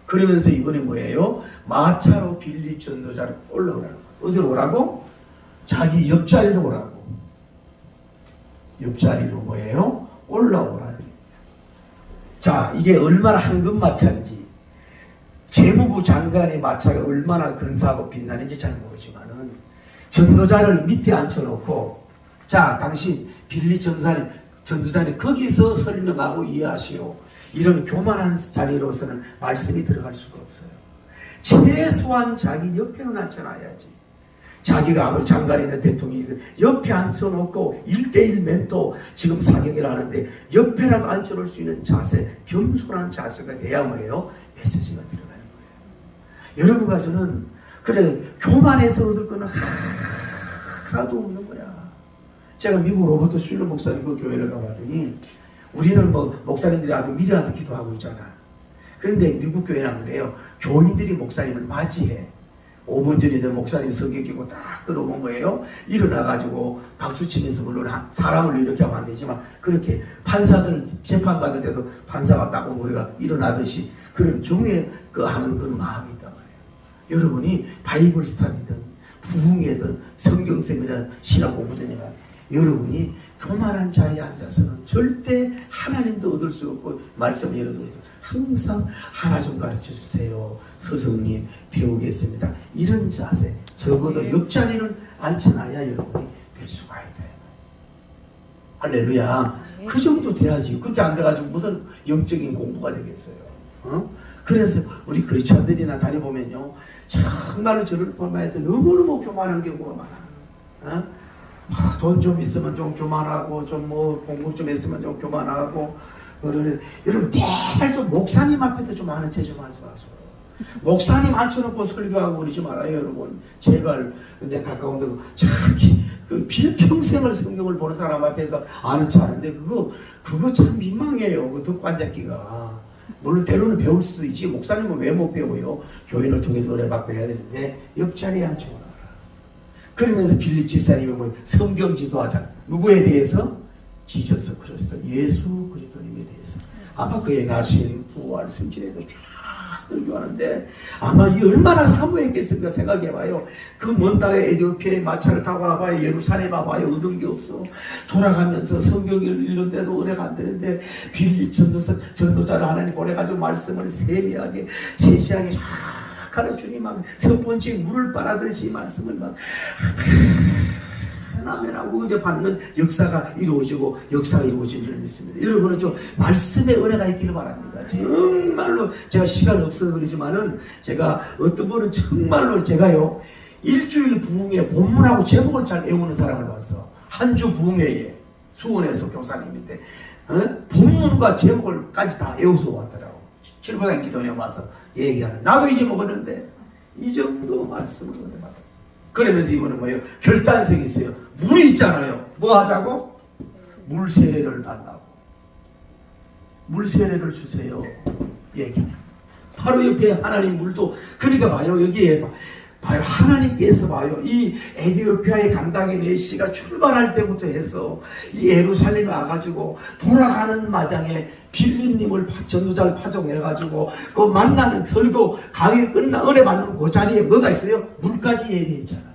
그러면서 이번에 뭐예요? 마차로 빌립 전도자를 올라오라고. 어디로 오라고? 자기 옆자리로 오라고. 옆자리로 뭐예요? 올라오라. 자, 이게 얼마나 황금마차인지, 재무부 장관의 마차가 얼마나 근사하고 빛나는지 잘 모르지만은, 전도자를 밑에 앉혀놓고, 자, 당신 빌립 전도자님 거기서 설명하고 이해하시오. 이런 교만한 자리로서는 말씀이 들어갈 수가 없어요. 최소한 자기 옆에는 앉혀놔야지. 자기가 아무리 장관이나 대통령이 있어 옆에 앉혀놓고 1대1 멘토 지금 사격을 하는데 옆에라도 앉혀놓을 수 있는 자세, 겸손한 자세가 돼야 뭐예요? 메시지가 들어가는 거예요. 여러분과 저는 그래 교만해서 얻을 거는 하나도 없는 거야. 제가 미국 로버트 슐러 목사님 그 교회를 가봤더니 우리는 뭐 목사님들이 아주 미래와서 기도하고 있잖아. 그런데 미국 교회는 그래요. 교인들이 목사님을 맞이해. 5분 전이든 목사님 성경 끼고 딱 들어온 거예요. 일어나가지고 박수치면서 물론 사람을 이렇게 하면 안 되지만 그렇게 판사들 재판 받을 때도 판사가 딱 오면 우리가 일어나듯이 그런 경외 하는 그런 마음이 있단 말이에요. 여러분이 바이블 스터디든 부흥회든 성경쌤이나 신학 공부든 여러분이 교만한 자리에 앉아서는 절대 하나님도 얻을 수 없고 말씀 여러분이 항상 하나 좀 가르쳐 주세요. 스승님 배우겠습니다. 이런 자세 적어도 옆자리는 앉혀놔야 여러분이 될 수가 있다. 할렐루야. 그 정도 돼야지. 그렇게 안 돼가지고 무슨 영적인 공부가 되겠어요. 그래서 우리 크리스천들이나 다녀보면요 정말로 저를 포함해서 너무너무 교만한 경우가 많아. 돈 좀 있으면 좀 교만하고 좀 뭐 공부 좀 했으면 좀 교만하고 여러분 제발 좀 목사님 앞에도 좀 아는 체 좀 하지 마세요. 목사님 앉혀놓고 설교하고 그러지 말아요 여러분. 제발 내 가까운 데고 자기 그 빌평생을 성경을 보는 사람 앞에서 아는 체 하는데 그거 참 민망해요. 그 듣고 앉았기가. 물론 때로는 배울 수도 있지. 목사님은 왜 못 배워요? 교인을 통해서 은혜받고 해야 되는데 옆자리에 앉혀놔라. 그러면서 빌립 집사님이 뭐 성경 지도하잖아. 누구에 대해서? 지저스 그리스도 예수 그리스도님에 대해서. 아마 그의 나신 부활 승진에도 쫙 설교하는데 아마 이 얼마나 사모했겠습니까? 생각해봐요. 그 먼 땅에 에티오피아에 마차를 타고 와봐요. 예루살렘 와봐요. 얻은 게 없어. 돌아가면서 성경을 읽는데도 은혜가 안 되는데 빌립 전도자를 하나님 보내가지고 말씀을 세미하게 세시하게 쫙 가르치니 막 섭번치 물을 빨아듯이 말씀을 막 아멘하고 이제 받는 역사가 이루어지고 역사가 이루어진 줄 믿습니다. 여러분은 좀 말씀의 은혜가 있기를 바랍니다. 정말로 제가 시간 없어서 그러지만은 제가 어떤 분은 정말로 제가요 일주일 부흥회 본문하고 제목을 잘 외우는 사람을 봤어. 한 주 부흥회에 수원에서 교사님인데 본문과 제목을까지 다 외워서 왔더라고. 실버당 기도에 와서 얘기하는. 나도 잊어먹었는데 이 정도 말씀을 은혜 받았어. 그러면서 이분은 뭐예요? 결단성이 있어요. 물이 있잖아요. 뭐 하자고? 물 세례를 달라고. 물 세례를 주세요. 얘기. 바로 옆에 하나님 물도. 그러니까 봐요. 여기에 봐요. 하나님께서 봐요. 이 에티오피아의 간당의 내시가 출발할 때부터 해서 이 예루살렘에 와가지고 돌아가는 마당에 빌립님을 전도자를 파송해가지고 그 만나는 설교 강의 끝나 은혜 받는 그 자리에 뭐가 있어요? 물까지 예비했잖아요.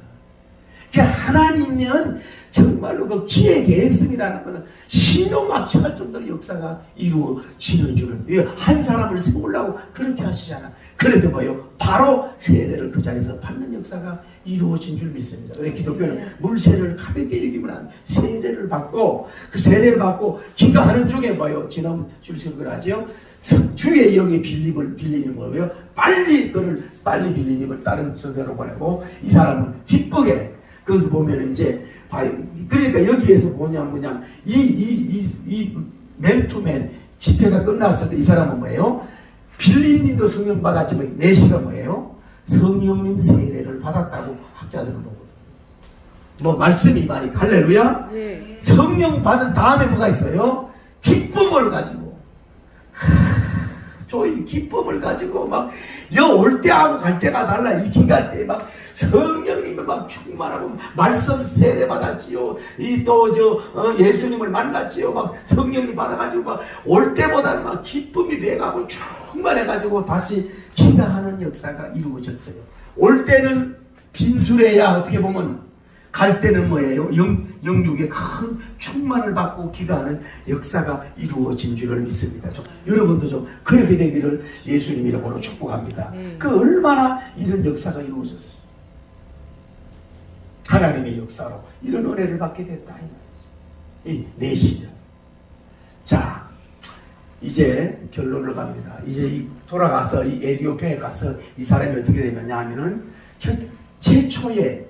그러니까 하나님은 정말로 그 기획 계획성이라는 것은 신용막측할 정도로 역사가 이루어지는 줄을 한 사람을 세우려고 그렇게 하시잖아. 그래서 뭐요? 바로 세례를 그 자리에서 받는 역사가 이루어진 줄 믿습니다. 그래서 기독교는 물세례를 가볍게 여기면 안 세례를 받고 그 세례를 받고 기도하는 중에 뭐요? 지난 줄석을 하죠. 주의 영의 빌리는 뭐예요? 빨리 빌리님을 다른 전세로 보내고 이 사람은 기쁘게 그 보면 이제 봐요. 그러니까 여기에서 뭐냐 이 맨투맨 집회가 끝났을 때 이 사람은 뭐예요? 빌립님도 성령 받았지만 내시가 뭐예요? 성령님 세례를 받았다고 학자들은 보거든요. 뭐 말씀이 많이 할렐루야. 네. 성령 받은 다음에 뭐가 있어요? 기쁨을 가지고 조이 기쁨을 가지고 막 여 올 때하고 갈 때가 달라. 이 기간 때 막 성령님이 막 충만하고 말씀 세례 받았지요. 이 또 예수님을 만났지요. 막 성령님 받아가지고 막 올 때보다는 막 기쁨이 배가고 충만해가지고 다시 기가하는 역사가 이루어졌어요. 올 때는 빈술해야 어떻게 보면 갈 때는 뭐예요? 영육의 큰 충만을 받고 기가하는 역사가 이루어진 줄을 믿습니다. 여러분도 좀 그렇게 되기를 예수님 이름으로 축복합니다. 그 얼마나 이런 역사가 이루어졌어요. 하나님의 역사로 이런 은혜를 받게 됐다. 이 내시죠. 자, 이제 결론을 갑니다. 이제 돌아가서 이 에티오피아에 가서 이 사람이 어떻게 되느냐 하면은 최초에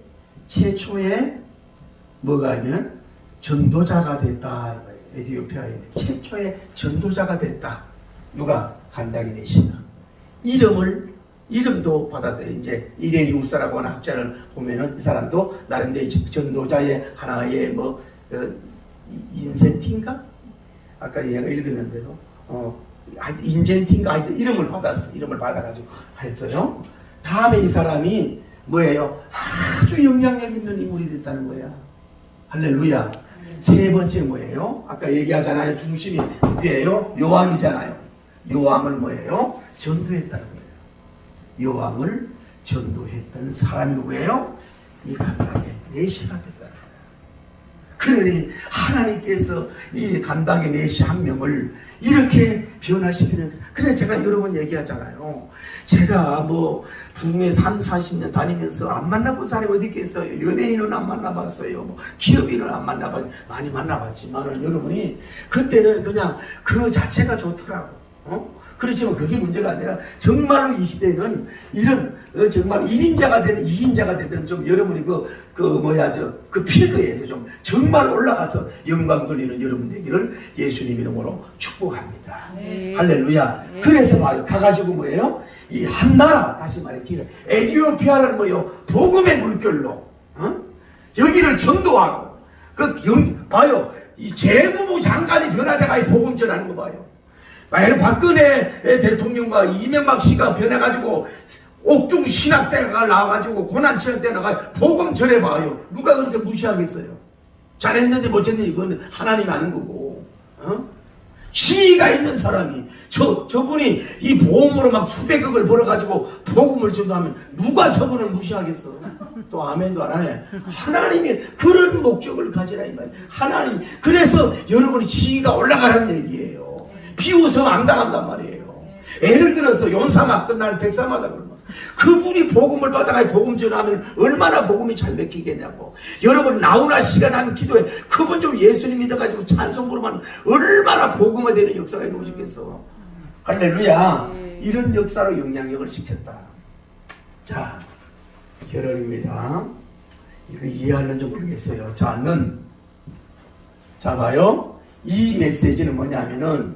뭐가 하면 전도자가 됐다. 에티오피아에 최초의 전도자가 됐다. 누가? 간다기 내시가. 이름도 받았대. 이제 이레니우스라고 하는 학자를 보면은 이 사람도 나름대로 전도자의 하나의 인센틴가? 아까 얘가 읽었는데도 인젠틴가 하여튼 이름을 받았어. 이름을 받아가지고 했어요. 다음에 이 사람이 뭐예요? 아주 영향력 있는 인물이 됐다는 거야. 할렐루야. 세 번째 뭐예요? 아까 얘기하잖아요. 중심이 누구예요? 요왕이잖아요. 요왕을 뭐예요? 전도했다는 거예요. 요왕을 전도했던 사람이 누구예요? 이 간당의 내시가 됐다는 거예요. 그러니 하나님께서 이 간당의 내시 한 명을 이렇게 변화시키는. 그래 제가 여러 번 얘기하잖아요. 제가 뭐 북미 40년 다니면서 안 만나본 사람이 어디 있겠어요. 연예인은 안 만나봤어요. 뭐 기업인은 안 만나봤, 많이 만나봤지만은 여러분이 그때는 그냥 그 자체가 좋더라고. 그렇지만 그게 문제가 아니라 정말로 이 시대에는 이런 정말 1인자가 되든 2인자가 되든 좀 여러분이 그 필드에서 좀 정말 올라가서 영광 돌리는 여러분 되기를 예수님 이름으로 축복합니다. 네. 할렐루야. 네. 그래서 봐요. 가가지고 뭐예요? 이 한 나라, 다시 말해 에티오피아를 뭐요? 복음의 물결로 여기를 전도하고 봐요. 이 재무부 장관이 변화돼가 복음 전하는 거 봐요. 박근혜 대통령과 이명박 씨가 변해가지고 옥중 신학대가 나와가지고 고난 신학대 나가 복음 전해봐요. 누가 그렇게 무시하겠어요? 잘했는지 못했는지 이건 하나님이 아는 거고. 지위가 있는 사람이 저분이 이 보험으로 막 수백억을 벌어가지고 복음을 전도하면 누가 저분을 무시하겠어? 또 아멘도 안 하네. 하나님이 그런 목적을 가지라 이 말이에요. 하나님. 그래서 여러분이 지위가 올라가라는 얘기예요. 비웃으면 안 당한단 말이에요. 예를 들어서 연사막 끝나는 백사마다 그러면 그분이 복음을 받아가 복음 전하면 얼마나 복음이 잘 맥히겠냐고. 여러분 나훈아 씨가 난 기도에 그분 좀 예수님 믿어가지고 찬송 부르면 얼마나 복음화 되는 역사가 이루어지겠어. 할렐루야. 이런 역사로 영향력을 시켰다. 자, 결론입니다. 이거 이해하는지 모르겠어요. 자 봐요. 이 메시지는 뭐냐면은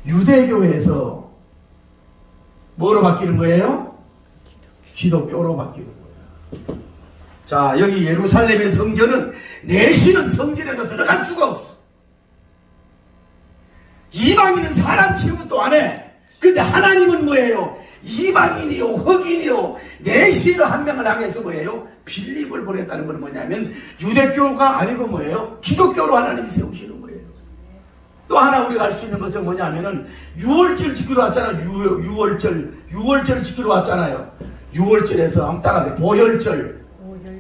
유대교에서 뭐로 바뀌는 거예요? 기독교로 바뀌는 거예요. 자, 여기 예루살렘의 성전은 내시는 성전에도 들어갈 수가 없어. 이방인은 사람 취급도 안 해. 근데 하나님은 뭐예요? 이방인이요, 흑인이요, 내시를 한 명을 향해서 뭐예요? 빌립을 보냈다는 건 뭐냐면 유대교가 아니고 뭐예요? 기독교로 하나님이 세우시는 거예요. 또 하나 우리가 알 수 있는 것은 뭐냐면은 유월절 지키러 왔잖아요. 유월절 지키러 왔잖아요. 유월절에서 한번 따라해. 보혈절.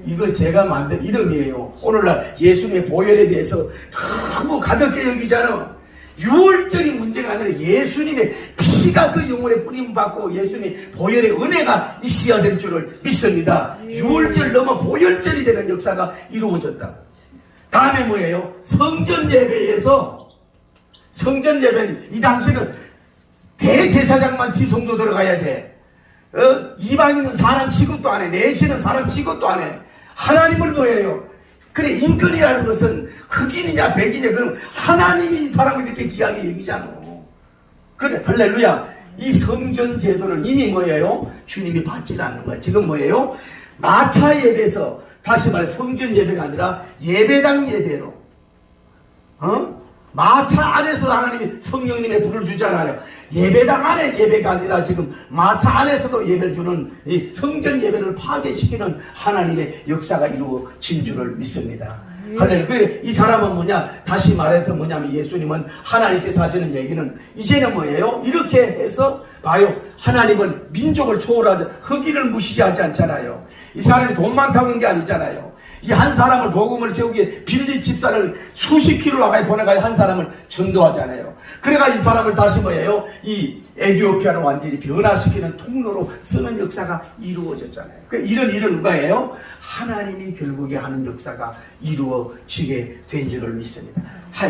이거 제가 만든 이름이에요. 오늘날 예수님의 보혈에 대해서 너무 가볍게 여기잖아. 유월절이 문제가 아니라 예수님의 피가 그 영혼에 뿌림 받고 예수님의 보혈의 은혜가 있어야 될 줄을 믿습니다. 유월절 넘어 보혈절이 되는 역사가 이루어졌다. 다음에 뭐예요? 성전 예배는 이 당시는 대제사장만 지성도 들어가야 돼. 이방인은 사람 취급도 안 해. 내시는 사람 취급도 안 해. 하나님을 뭐예요? 그래, 인권이라는 것은 흑인이냐 백인이냐 그럼 하나님이 이 사람을 이렇게 귀하게 여기잖아. 그래, 할렐루야. 이 성전 제도는 이미 뭐예요? 주님이 받지 않는 거야. 지금 뭐예요? 마차 예배에서, 다시 말해 성전 예배가 아니라 예배당 예배로, 마차 안에서 하나님이 성령님의 불을 주잖아요. 예배당 안에 예배가 아니라 지금 마차 안에서도 예배를 주는 이 성전 예배를 파괴시키는 하나님의 역사가 이루어진 줄을 믿습니다. 할렐루야. 이 사람은 뭐냐? 다시 말해서 뭐냐면 예수님은 하나님께서 하시는 얘기는 이제는 뭐예요? 이렇게 해서 봐요. 하나님은 민족을 초월하지, 흑인을 무시하지 않잖아요. 이 사람이 돈 많다고 한 게 아니잖아요. 이 한 사람을 복음을 세우기에 빌리 집사를 수십 킬로 나가에 보내가지고 한 사람을 전도하잖아요. 그래가 이 사람을 다시 뭐예요? 이 에티오피아를 완전히 변화시키는 통로로 쓰는 역사가 이루어졌잖아요. 이런 일은 누가 해요? 하나님이 결국에 하는 역사가 이루어지게 된 줄을 믿습니다.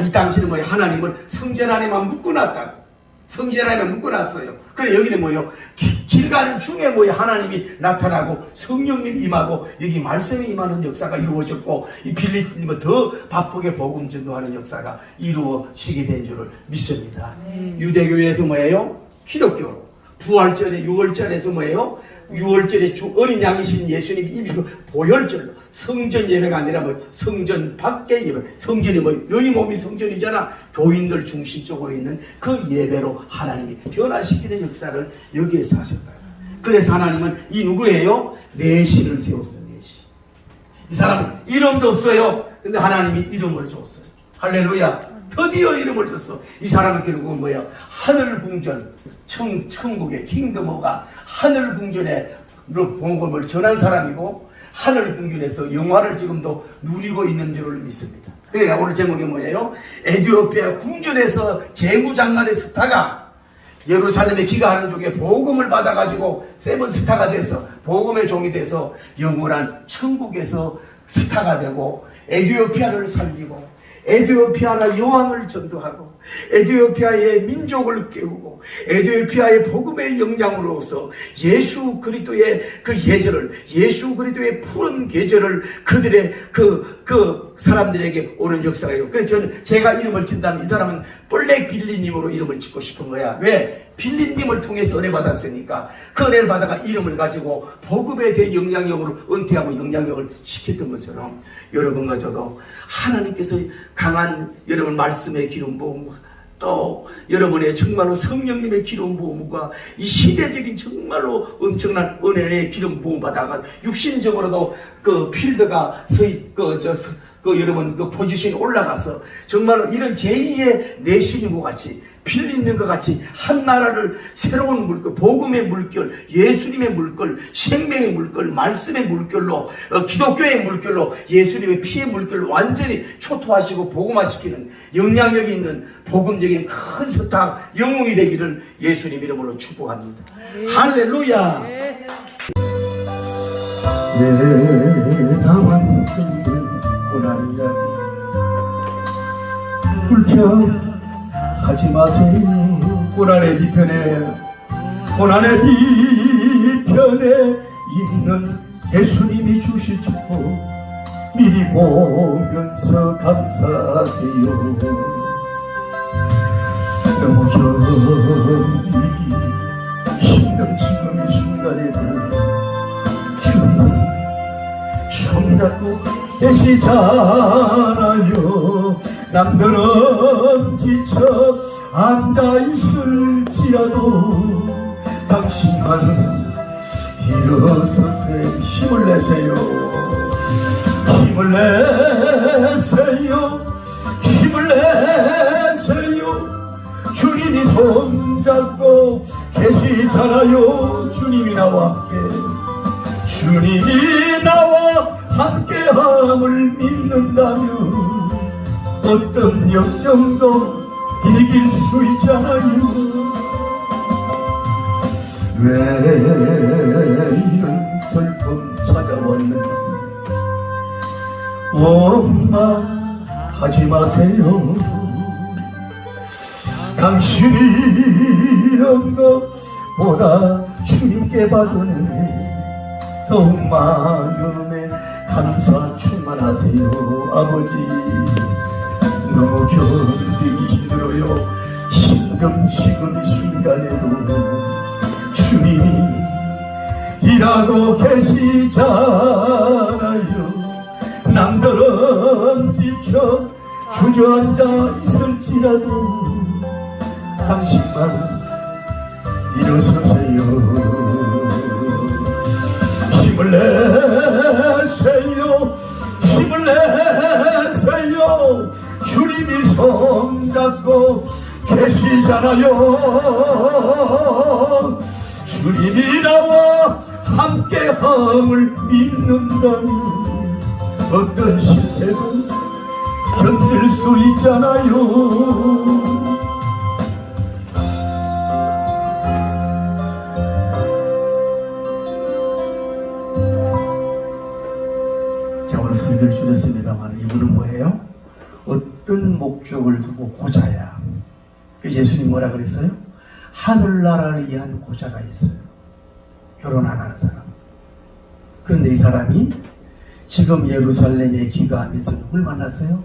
이 당시는 뭐예요? 하나님을 성전 안에만 묶어놨다고. 성전 안에만 묶어놨어요. 그래, 여기는 뭐예요? 길 가는 중에 뭐예요? 하나님이 나타나고 성령님이 임하고 여기 말씀이 임하는 역사가 이루어졌고, 이 빌리님은 더 바쁘게 복음 전도하는 역사가 이루어지게 된 줄을 믿습니다. 유대교에서 뭐예요? 기독교로. 부활절에 6월절에서 뭐예요? 6월절에 어린 양이신 예수님이 이미 보혈절로 성전 예배가 아니라 뭐 성전 밖의 예배, 성전이 뭐 너희 몸이 성전이잖아. 교인들 중심적으로 있는 그 예배로 하나님이 변화시키는 역사를 여기에서 하셨다. 그래서 하나님은 이 누구예요? 내신을 세웠어요. 내신. 이 사람은 이름도 없어요. 근데 하나님이 이름을 줬어요. 할렐루야. 드디어 이름을 줬어. 이 사람은 결국은 뭐야? 하늘 궁전, 천국의 킹덤어가 하늘 궁전에 복음을 전한 사람이고, 하늘 궁전에서 영화를 지금도 누리고 있는 줄을 믿습니다. 그러니까 오늘 제목이 뭐예요? 에티오피아 궁전에서 재무장관의 스타가 예루살렘에 귀가하는 중에 복음을 받아가지고 세븐 스타가 돼서 복음의 종이 돼서 영원한 천국에서 스타가 되고, 에티오피아를 살리고, 에티오피아나 여왕을 전도하고, 에티오피아의 민족을 깨우고, 에티오피아의 복음의 영향으로서 예수 그리스도의 그 예절을, 예수 그리스도의 푸른 계절을 그들의 그 사람들에게 오는 역사가 있고, 그래서 저는 제가 이름을 친다면 이 사람은 블랙 빌리님으로 이름을 짓고 싶은 거야. 왜? 빌리님을 통해서 은혜 받았으니까 그 은혜를 받아가 이름을 가지고 복음에 대해 영향력으로 은퇴하고 영향력을 시켰던 것처럼 여러분과 저도 하나님께서 강한 여러분 말씀의 기름 부음, 또 여러분의 정말로 성령님의 기름 부음과 이 시대적인 정말로 엄청난 은혜의 기름 부음 받아가 육신적으로도 그 필드가 여러분 그 포지션이 올라가서 정말로 이런 제2의 내신인 것 같이 빌리는 것 같이 한 나라를 새로운 물결, 복음의 물결, 예수님의 물결, 생명의 물결, 말씀의 물결로, 기독교의 물결로, 예수님의 피의 물결로 완전히 초토화시키고 복음화시키는 영향력이 있는 복음적인 큰 스타 영웅이 되기를 예수님 이름으로 축복합니다. 할렐루야. 나만 고난이야 불평하지 마세요. 고난의 뒤편에 있는 예수님이 주실 축복 미리 보면서 감사하세요. 너무 견디기 힘든 지금 이 순간에도 주님은 손잡고 계시잖아요. 남들은 지쳐 앉아있을지라도 당신만 일어서세. 힘을 내세요. 힘을 내세요. 힘을 내세요. 주님이 손잡고 계시잖아요. 주님이 나와 함께함을 믿는다면 어떤 역경도 이길 수 있잖아요. 왜 이런 슬픔 찾아왔는지 원망하지 마세요. 당신이 이런 것보다 주님께 받은 은혜 더욱 마음에 감사 충만하세요. 아버지, 너무 견디기 힘들어요. 지금 이 순간에도 주님이 일하고 계시잖아요. 남들은 지쳐 주저앉아 있을지라도 당신만은 일어서세요. 힘을 내세요. 힘을 내세요. 주님이 손잡고 계시잖아요. 주님이 나와 함께함을 믿는다면 어떤 실패도 견딜 수 있잖아요. 제가 오늘 설교를 줄였습니다만 이분은 뭐예요? 어떤 목적을 두고 고자야. 예수님 뭐라 그랬어요? 하늘나라를 위한 고자가 있어요. 결혼 안 하는 사람. 그런데 이 사람이 지금 예루살렘에 귀가하면서 누굴 만났어요?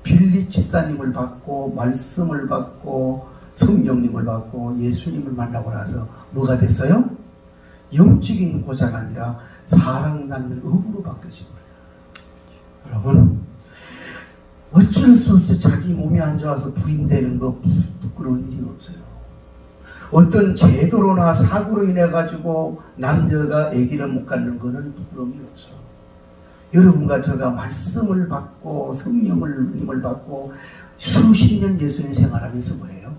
빌리 집사님을 받고 말씀을 받고 성령님을 받고 예수님을 만나고 나서 뭐가 됐어요? 영적인 고자가 아니라 사랑 낳는 의부로 바뀌어진 거예요. 여러분, 어쩔 수 없이 자기 몸에 앉아와서 부인되는 거 부끄러운 일이 없어요. 어떤 제도로나 사고로 인해 가지고 남녀가 아기를 못 갖는 거는 부끄러움이 없어. 여러분과 제가 말씀을 받고 성령을 받고 수십 년 예수님 생활하면서 뭐예요?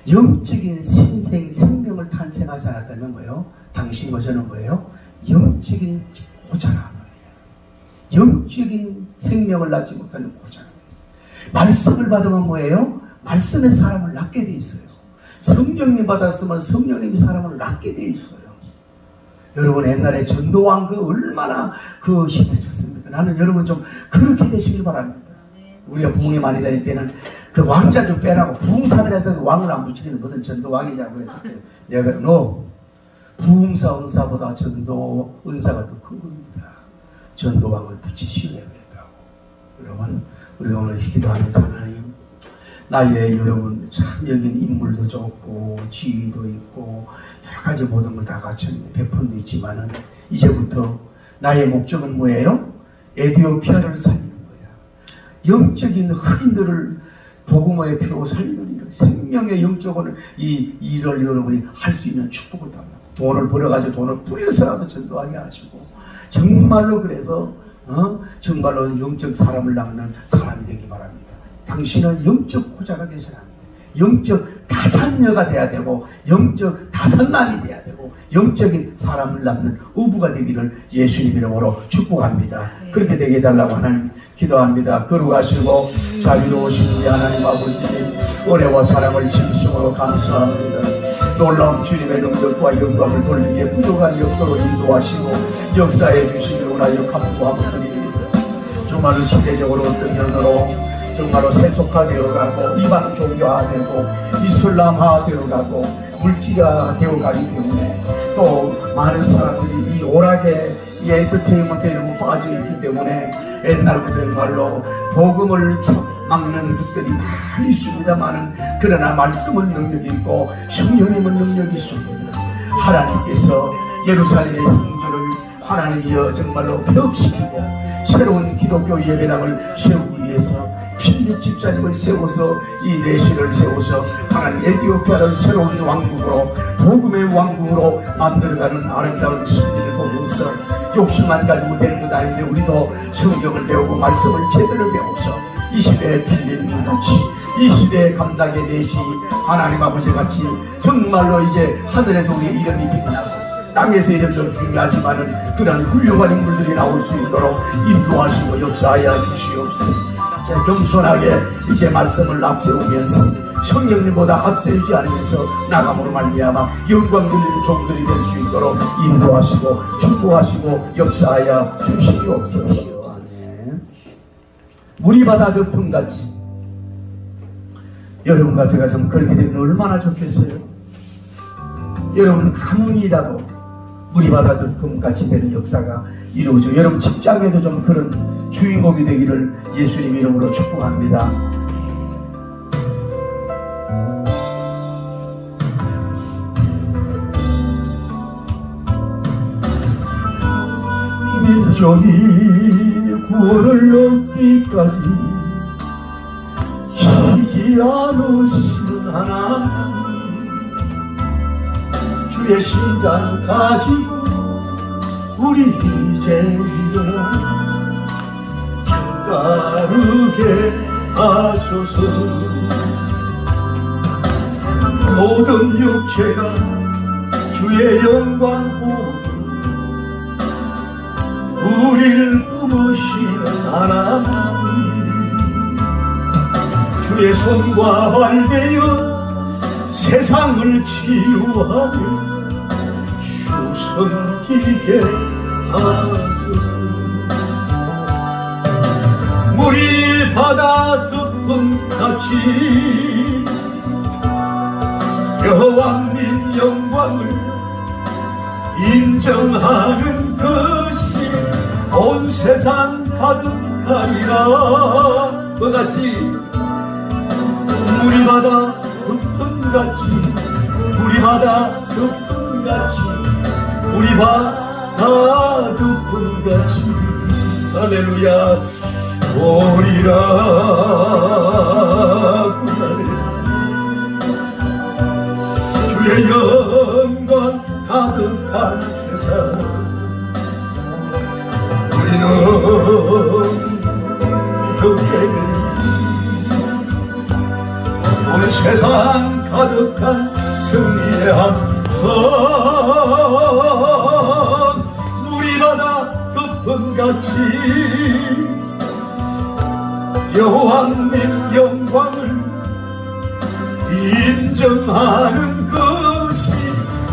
영적인 신생 생명을 탄생하지 않았다면 뭐예요? 당신과 저는 뭐예요? 영적인 고자란 말이에요. 영적인 생명을 낳지 못하는 고자란 말이에요. 말씀을 받으면 뭐예요? 말씀의 사람을 낳게 돼 있어요. 성령님 받았으면 성령님이 사람을 낳게 돼 있어요. 여러분, 옛날에 전도왕 그 얼마나 그 히트쳤습니까? 나는 여러분 좀 그렇게 되시길 바랍니다. 우리가 부흥에 많이 다닐 때는 그 왕자 좀 빼라고 부흥사들한테 왕을 안 붙이는 뭐든 전도왕이냐고 그랬는데 내가 너 부흥사 은사보다 전도 은사가 더 큰 겁니다. 전도왕을 붙이시려고 했다고. 여러분, 우리가 오늘 기도하면서 하나님, 나의 여러분 참 여기는 인물도 좋고 지위도 있고 여러 가지 모든 걸 다 갖췄는데 배품도 있지만은 이제부터 나의 목적은 뭐예요? 에티오피아를 살리는 거야. 영적인 흑인들을 복음의 피로 살리는 일, 생명의 영적을 이 일을 여러분이 할 수 있는 축복을 달라고. 돈을 벌어가지고 돈을 뿌려서라도 전도하게 하시고 정말로 그래서 정말로 영적 사람을 낳는 사람이 되기 바랍니다. 당신은 영적 고자가 되셔야 합니다. 영적 다산녀가 돼야 되고 영적 다산남이 돼야 되고 영적인 사람을 낳는 어부가 되기를 예수님 이름으로 축복합니다. 그렇게 되게 해달라고 하나님 기도합니다. 거룩하시고 자비로우신 우리 하나님 아버지, 은혜와 사랑을 진심으로 감사합니다. 놀라운 주님의 능력과 영광을 돌리기에 부족한 역도로 인도하시고 역사해 주시기를 원하여 감사하고 드립니다. 정말로 시대적으로 어떤 면으로 정말로 세속화되어가고 이방 종교화되고 이슬람화되어가고 물질화 되어가기 때문에 또 많은 사람들이 이 오락에 이 엔터테인먼트에 너무 빠져있기 때문에 옛날부터 정말로 복음을 막는 것들이 많이 있습니다만은 그러나 말씀은 능력이 있고 성령님은 능력이 있습니다. 하나님께서 예루살렘의 성전을 하나님이여 정말로 폐업시키고 새로운 기독교 예배당을 세우기 위해서 필립 집사님을 세워서 이 내시를 세워서 하나님 에티오피아를 새로운 왕국으로 복음의 왕국으로 만들어가는 아름다운 승리를 보면서 욕심만 가지고 되는 것 아닌데 우리도 성경을 배우고 말씀을 제대로 배워서 이 시대의 필립님 같이 이 시대의 감당의 내시 하나님 아버지 같이 정말로 이제 하늘에서 우리의 이름이 빛나고 땅에서 이름도 중요하지만은 그런 훌륭한 인물들이 나올 수 있도록 인도하시고 역사하여 주시옵소서. 겸손하게 이제 말씀을 앞세우면서 성령님보다 앞세우지 않으면서 나감으로 말미암아 영광 돌리는 종들이 될 수 있도록 인도하시고 축복하시고 역사하여 주시옵소서. 물이 바다 덮음같이 여러분과 제가 좀 그렇게 되면 얼마나 좋겠어요. 여러분 가문이라도 물이 바다 덮음같이 되는 역사가 이루어져 여러분 직장에도 좀 그런 주인공이 되기를 예수님 이름으로 축복합니다. 민족이 구원을 얻기까지 쉬지 않으시는 하나님, 주의 심장 가지고 우리 이제 일어나 주 따르게 하소서. 모든 육체가 주의 영광 보듯 우리를 품으시는 하나님, 주의 손과 발되어 세상을 치유하며 주 섬기게 하소서. 물이 바다 덮음같이 여호와님 영광을 인정하는 것이 온 세상 가득하리라. 그같이 물이 바다 덮음같이, 물이 바다 덮음같이, 물이 바다 덮음같이 할렐루야 오리라. 주의 영광 가득한 세상 우리는 그에게 온 세상 가득한 승리의 함성, 물이 바다 덮음같이 여호와님 영광을 인정하는 것이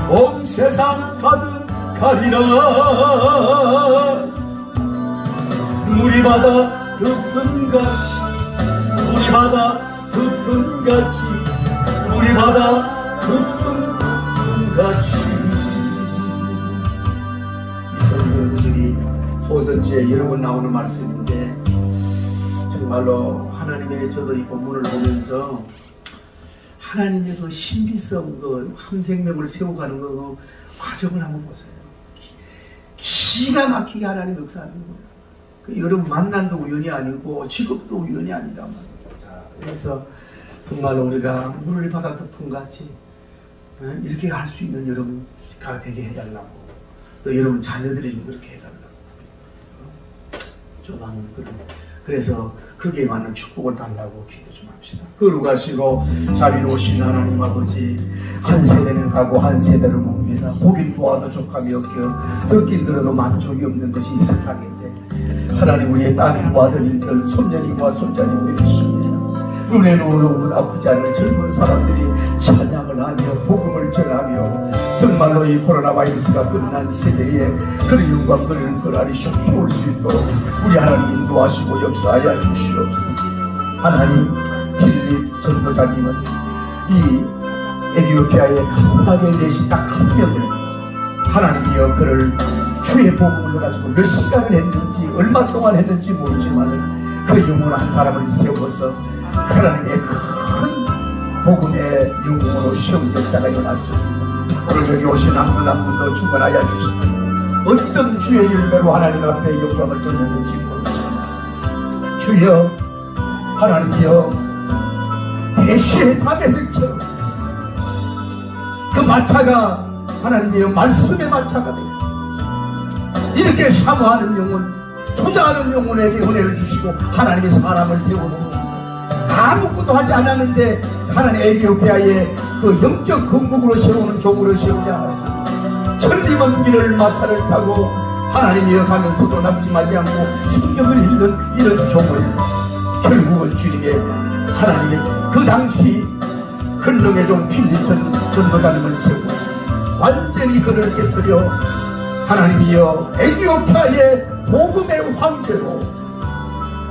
온 세상 가득하리라. 물이 바다 덮음같이, 물이 바다 덮음같이, 물이 바다 덮음같이. 이 성경구절이 소선지에 여러 번 나오는 말씀인데 정말로 하나님의, 저도 이 본문을 보면서 하나님의 그 신비성, 그 함생명을 세워가는 그 과정을 한번 보세요. 기가 막히게 하나님 역사하는 거예요. 그 여러분 만난도 우연이 아니고 직업도 우연이 아니란 말이에요. 자, 그래서 정말로 우리가 물을 바다 덮음같이 이렇게 할 수 있는 여러분가 되게 해달라고, 또 여러분 자녀들이 좀 그렇게 해달라고 좀 하는 그런, 그래서 거기에 맞는 축복을 달라고 기도 좀 합시다. 거룩하시고 자비로우신 하나님 아버지, 한 세대는 가고 한 세대는 옵니다. 보긴 보아도 족함이 없겨 듣긴 들어도 만족이 없는 것이 이 세상인데 하나님, 우리의 따님과 아드님들, 손녀님과 손자님들이 있습니다. 눈에 너무 아프지 않은 젊은 사람들이 찬양을 하며 복음을 전하며 정말로 이 코로나 바이러스가 끝난 시대에 그런 영광 그리는 그날이 쉽게 올 수 있도록 우리 하나님 인도하시고 역사하여 주시옵소서. 하나님, 필립 전도자님은 이 에티오피아에 가난하게 내신 딱 한 명을 하나님이여 그를 주의 복음을 가지고 몇 시간을 했는지 얼마 동안 했는지 모르지만 그 영원한 사람을 세워서 하나님의 큰 복음의 영웅으로 시험 역사가 일어났습니다. 오늘 여기 오신 한 분 한 분도 충만하여 주십시오. 어떤 주의 열매로 하나님 앞에 영광을 돌렸는지 모르지만 주여 하나님이여 대시의 담에서처럼 그 마차가 하나님이여 말씀의 마차가 되어 이렇게 사모하는 영혼, 투자하는 영혼에게 은혜를 주시고 하나님이 사람을 세워서 아무것도 하지 않았는데 하나님 에티오피아의 그 영적 건국으로 세우는 종으로 세우지 않았습니다. 천리 먼 길을 마차를 타고 하나님이여 가면서도 낙심하지 않고 성경을 읽는 이런 종을 결국은 주님의 하나님의 그 당시 근능의 종 필립 전도자님을 세우고 완전히 그를 깨뜨려 하나님이여 에티오피아의 복음의 황제로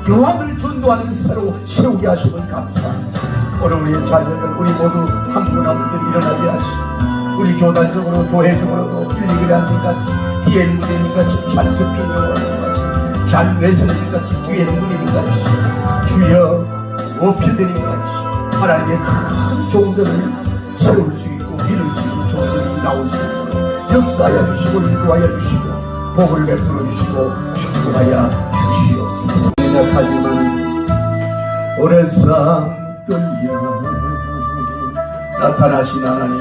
요함을 전도하는 새로 세우게 하시면 감사합니다. 오늘 우리의 자녀들, 우리 모두 한 분 한 분 일어나게 하시고 우리 교단적으로 교회적으로도 빌리그리 안전같이 뒤에는 무대니같이 잘 습히는 것같이 잘 외서는같이 뒤에는 무대니같이 주여 어필되니같이 하나님의 큰 종들을 세울 수 있고 믿을 수 있는 종들이 나올 수 있도록 역사하여 주시고 인도하여 주시고 복을 베풀어 주시고 축복하여 주시옵소서. 약하지만 오래 삼들려 나타나신 하나님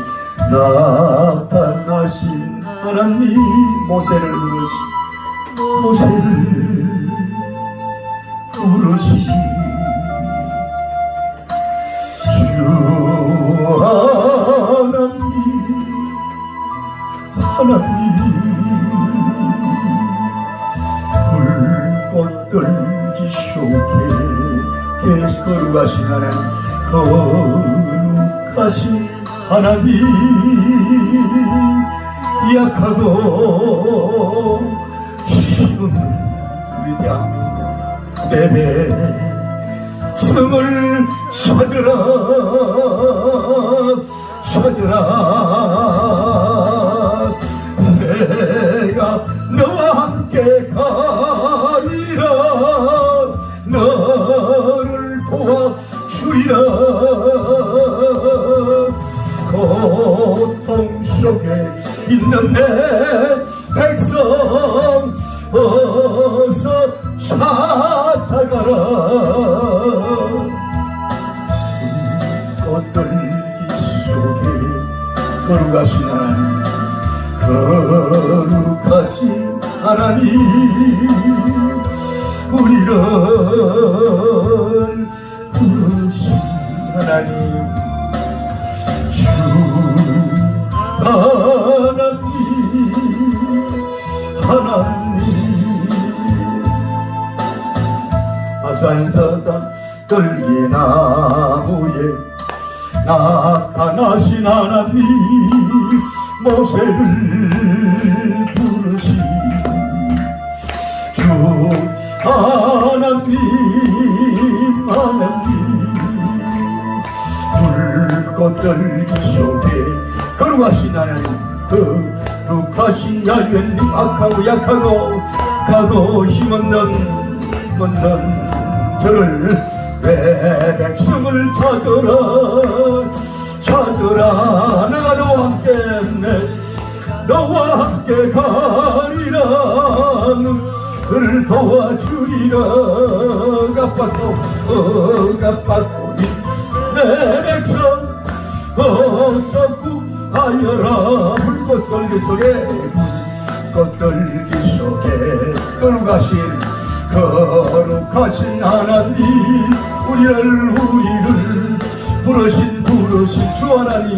나타나신 하나님 모세를 부르시 주 하나님 불꽃들 속에 거룩하신 하나님 거룩하신 하나님 약하고 힘없는 우리 대한민국 내 백성을 찾으라 내가 너와 함께 가리라 너를 도와주리라 고통 속에 있는 내 백성 어서 찾아가라 꽃들기 속에 거룩하신 하나님 거룩하신 하나님 우리를 부르신 하나님 주 하나님 악산서당 떨기나무에 나타나신 하나님 모세를 부르시 주 하나님 불꽃들기 속에 거룩하신 하나님 거룩하신 야유님 악하고 약하고 가고 힘없는 저를 내 백성을 찾으라 내가 너와 함께 가리라 너를 도와주리라 갚았고 내 백성 어서 구하여라 불꽃떨기 속에 거룩하신 하나님 우리를 부르신 주 하나님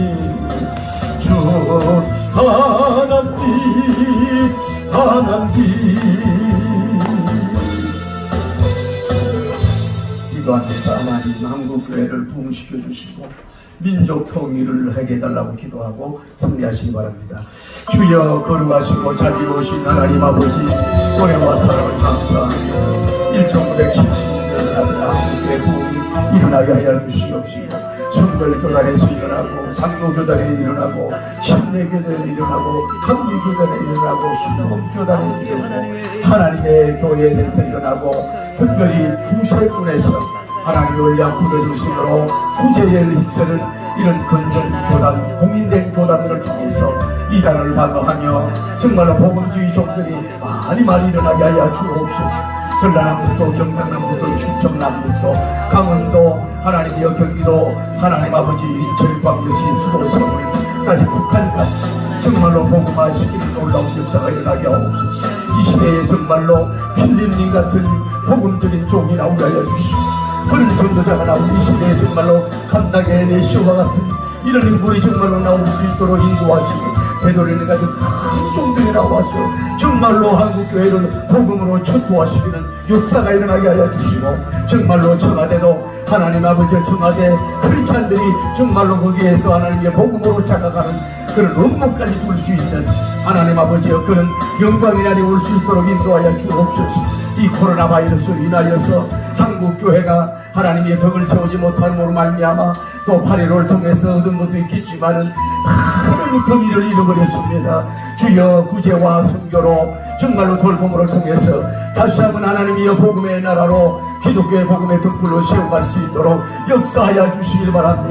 기도합니다. 하나님 한국교회를 부흥시켜 주시고 민족 통일을 하게 해달라고 기도하고 승리하시기 바랍니다. 주여 거룩하시고 자비로우신 하나님 아버지 은혜와 사랑을 감사하며 1970년 한국교회 부흥이 일어나게 하여 주시옵시고 성결교단에서 일어나고 장로교단에 일어나고 신내교단에 일어나고 감리교단에 일어나고 순복교단에서 일어나고 하나님의 교회에서 일어나고 특별히 구세군에서 하나님의 원리와 구도적 신으로 구제를 힘쓰는 이런 건전교단, 공인된 교단들을 통해서 이단을 방어하며 정말로 복음주의 종들이 많이 일어나게 하여 주옵소서. 전라남북도, 경상남북도, 충청남북도, 강원도, 하나님이여 경기도, 하나님 아버지 인천, 광주시, 수도, 서울까지 북한까지 정말로 복음화시키는 놀라운 역사가 일어나게 하옵소서. 이 시대에 정말로 필립님 같은 복음적인 종이 나오게 하여 주시고 그런 전도자가 나오는 이 시대에 정말로 감당의 메시아와 같은 이런 인물이 정말로 나올 수 있도록 인도하시고 되돌리는 같은 큰 종들이 나와서 정말로 한국교회를 복음으로 천도하시기는 역사가 일어나게 하여 주시고 정말로 청와대도 하나님 아버지의 청와대 크리스찬들이 정말로 거기에서 하나님의 복음으로 자각하는 그런 업무까지 볼 수 있는 하나님 아버지의 그런 영광의 날이 올 수 있도록 인도하여 주옵소서. 이 코로나 바이러스로 인하여서 한국교회가 하나님의 덕을 세우지 못함으로 말미암아 또 8.15를 통해서 얻은 것도 있겠지만은 많은 덕의를 잃어버렸습니다. 주여 구제와 선교로 정말로 돌봄을 통해서 다시 한번 하나님이여 복음의 나라로 기독교의 복음의 등불로 세워갈 수 있도록 역사하여 주시길 바랍니다.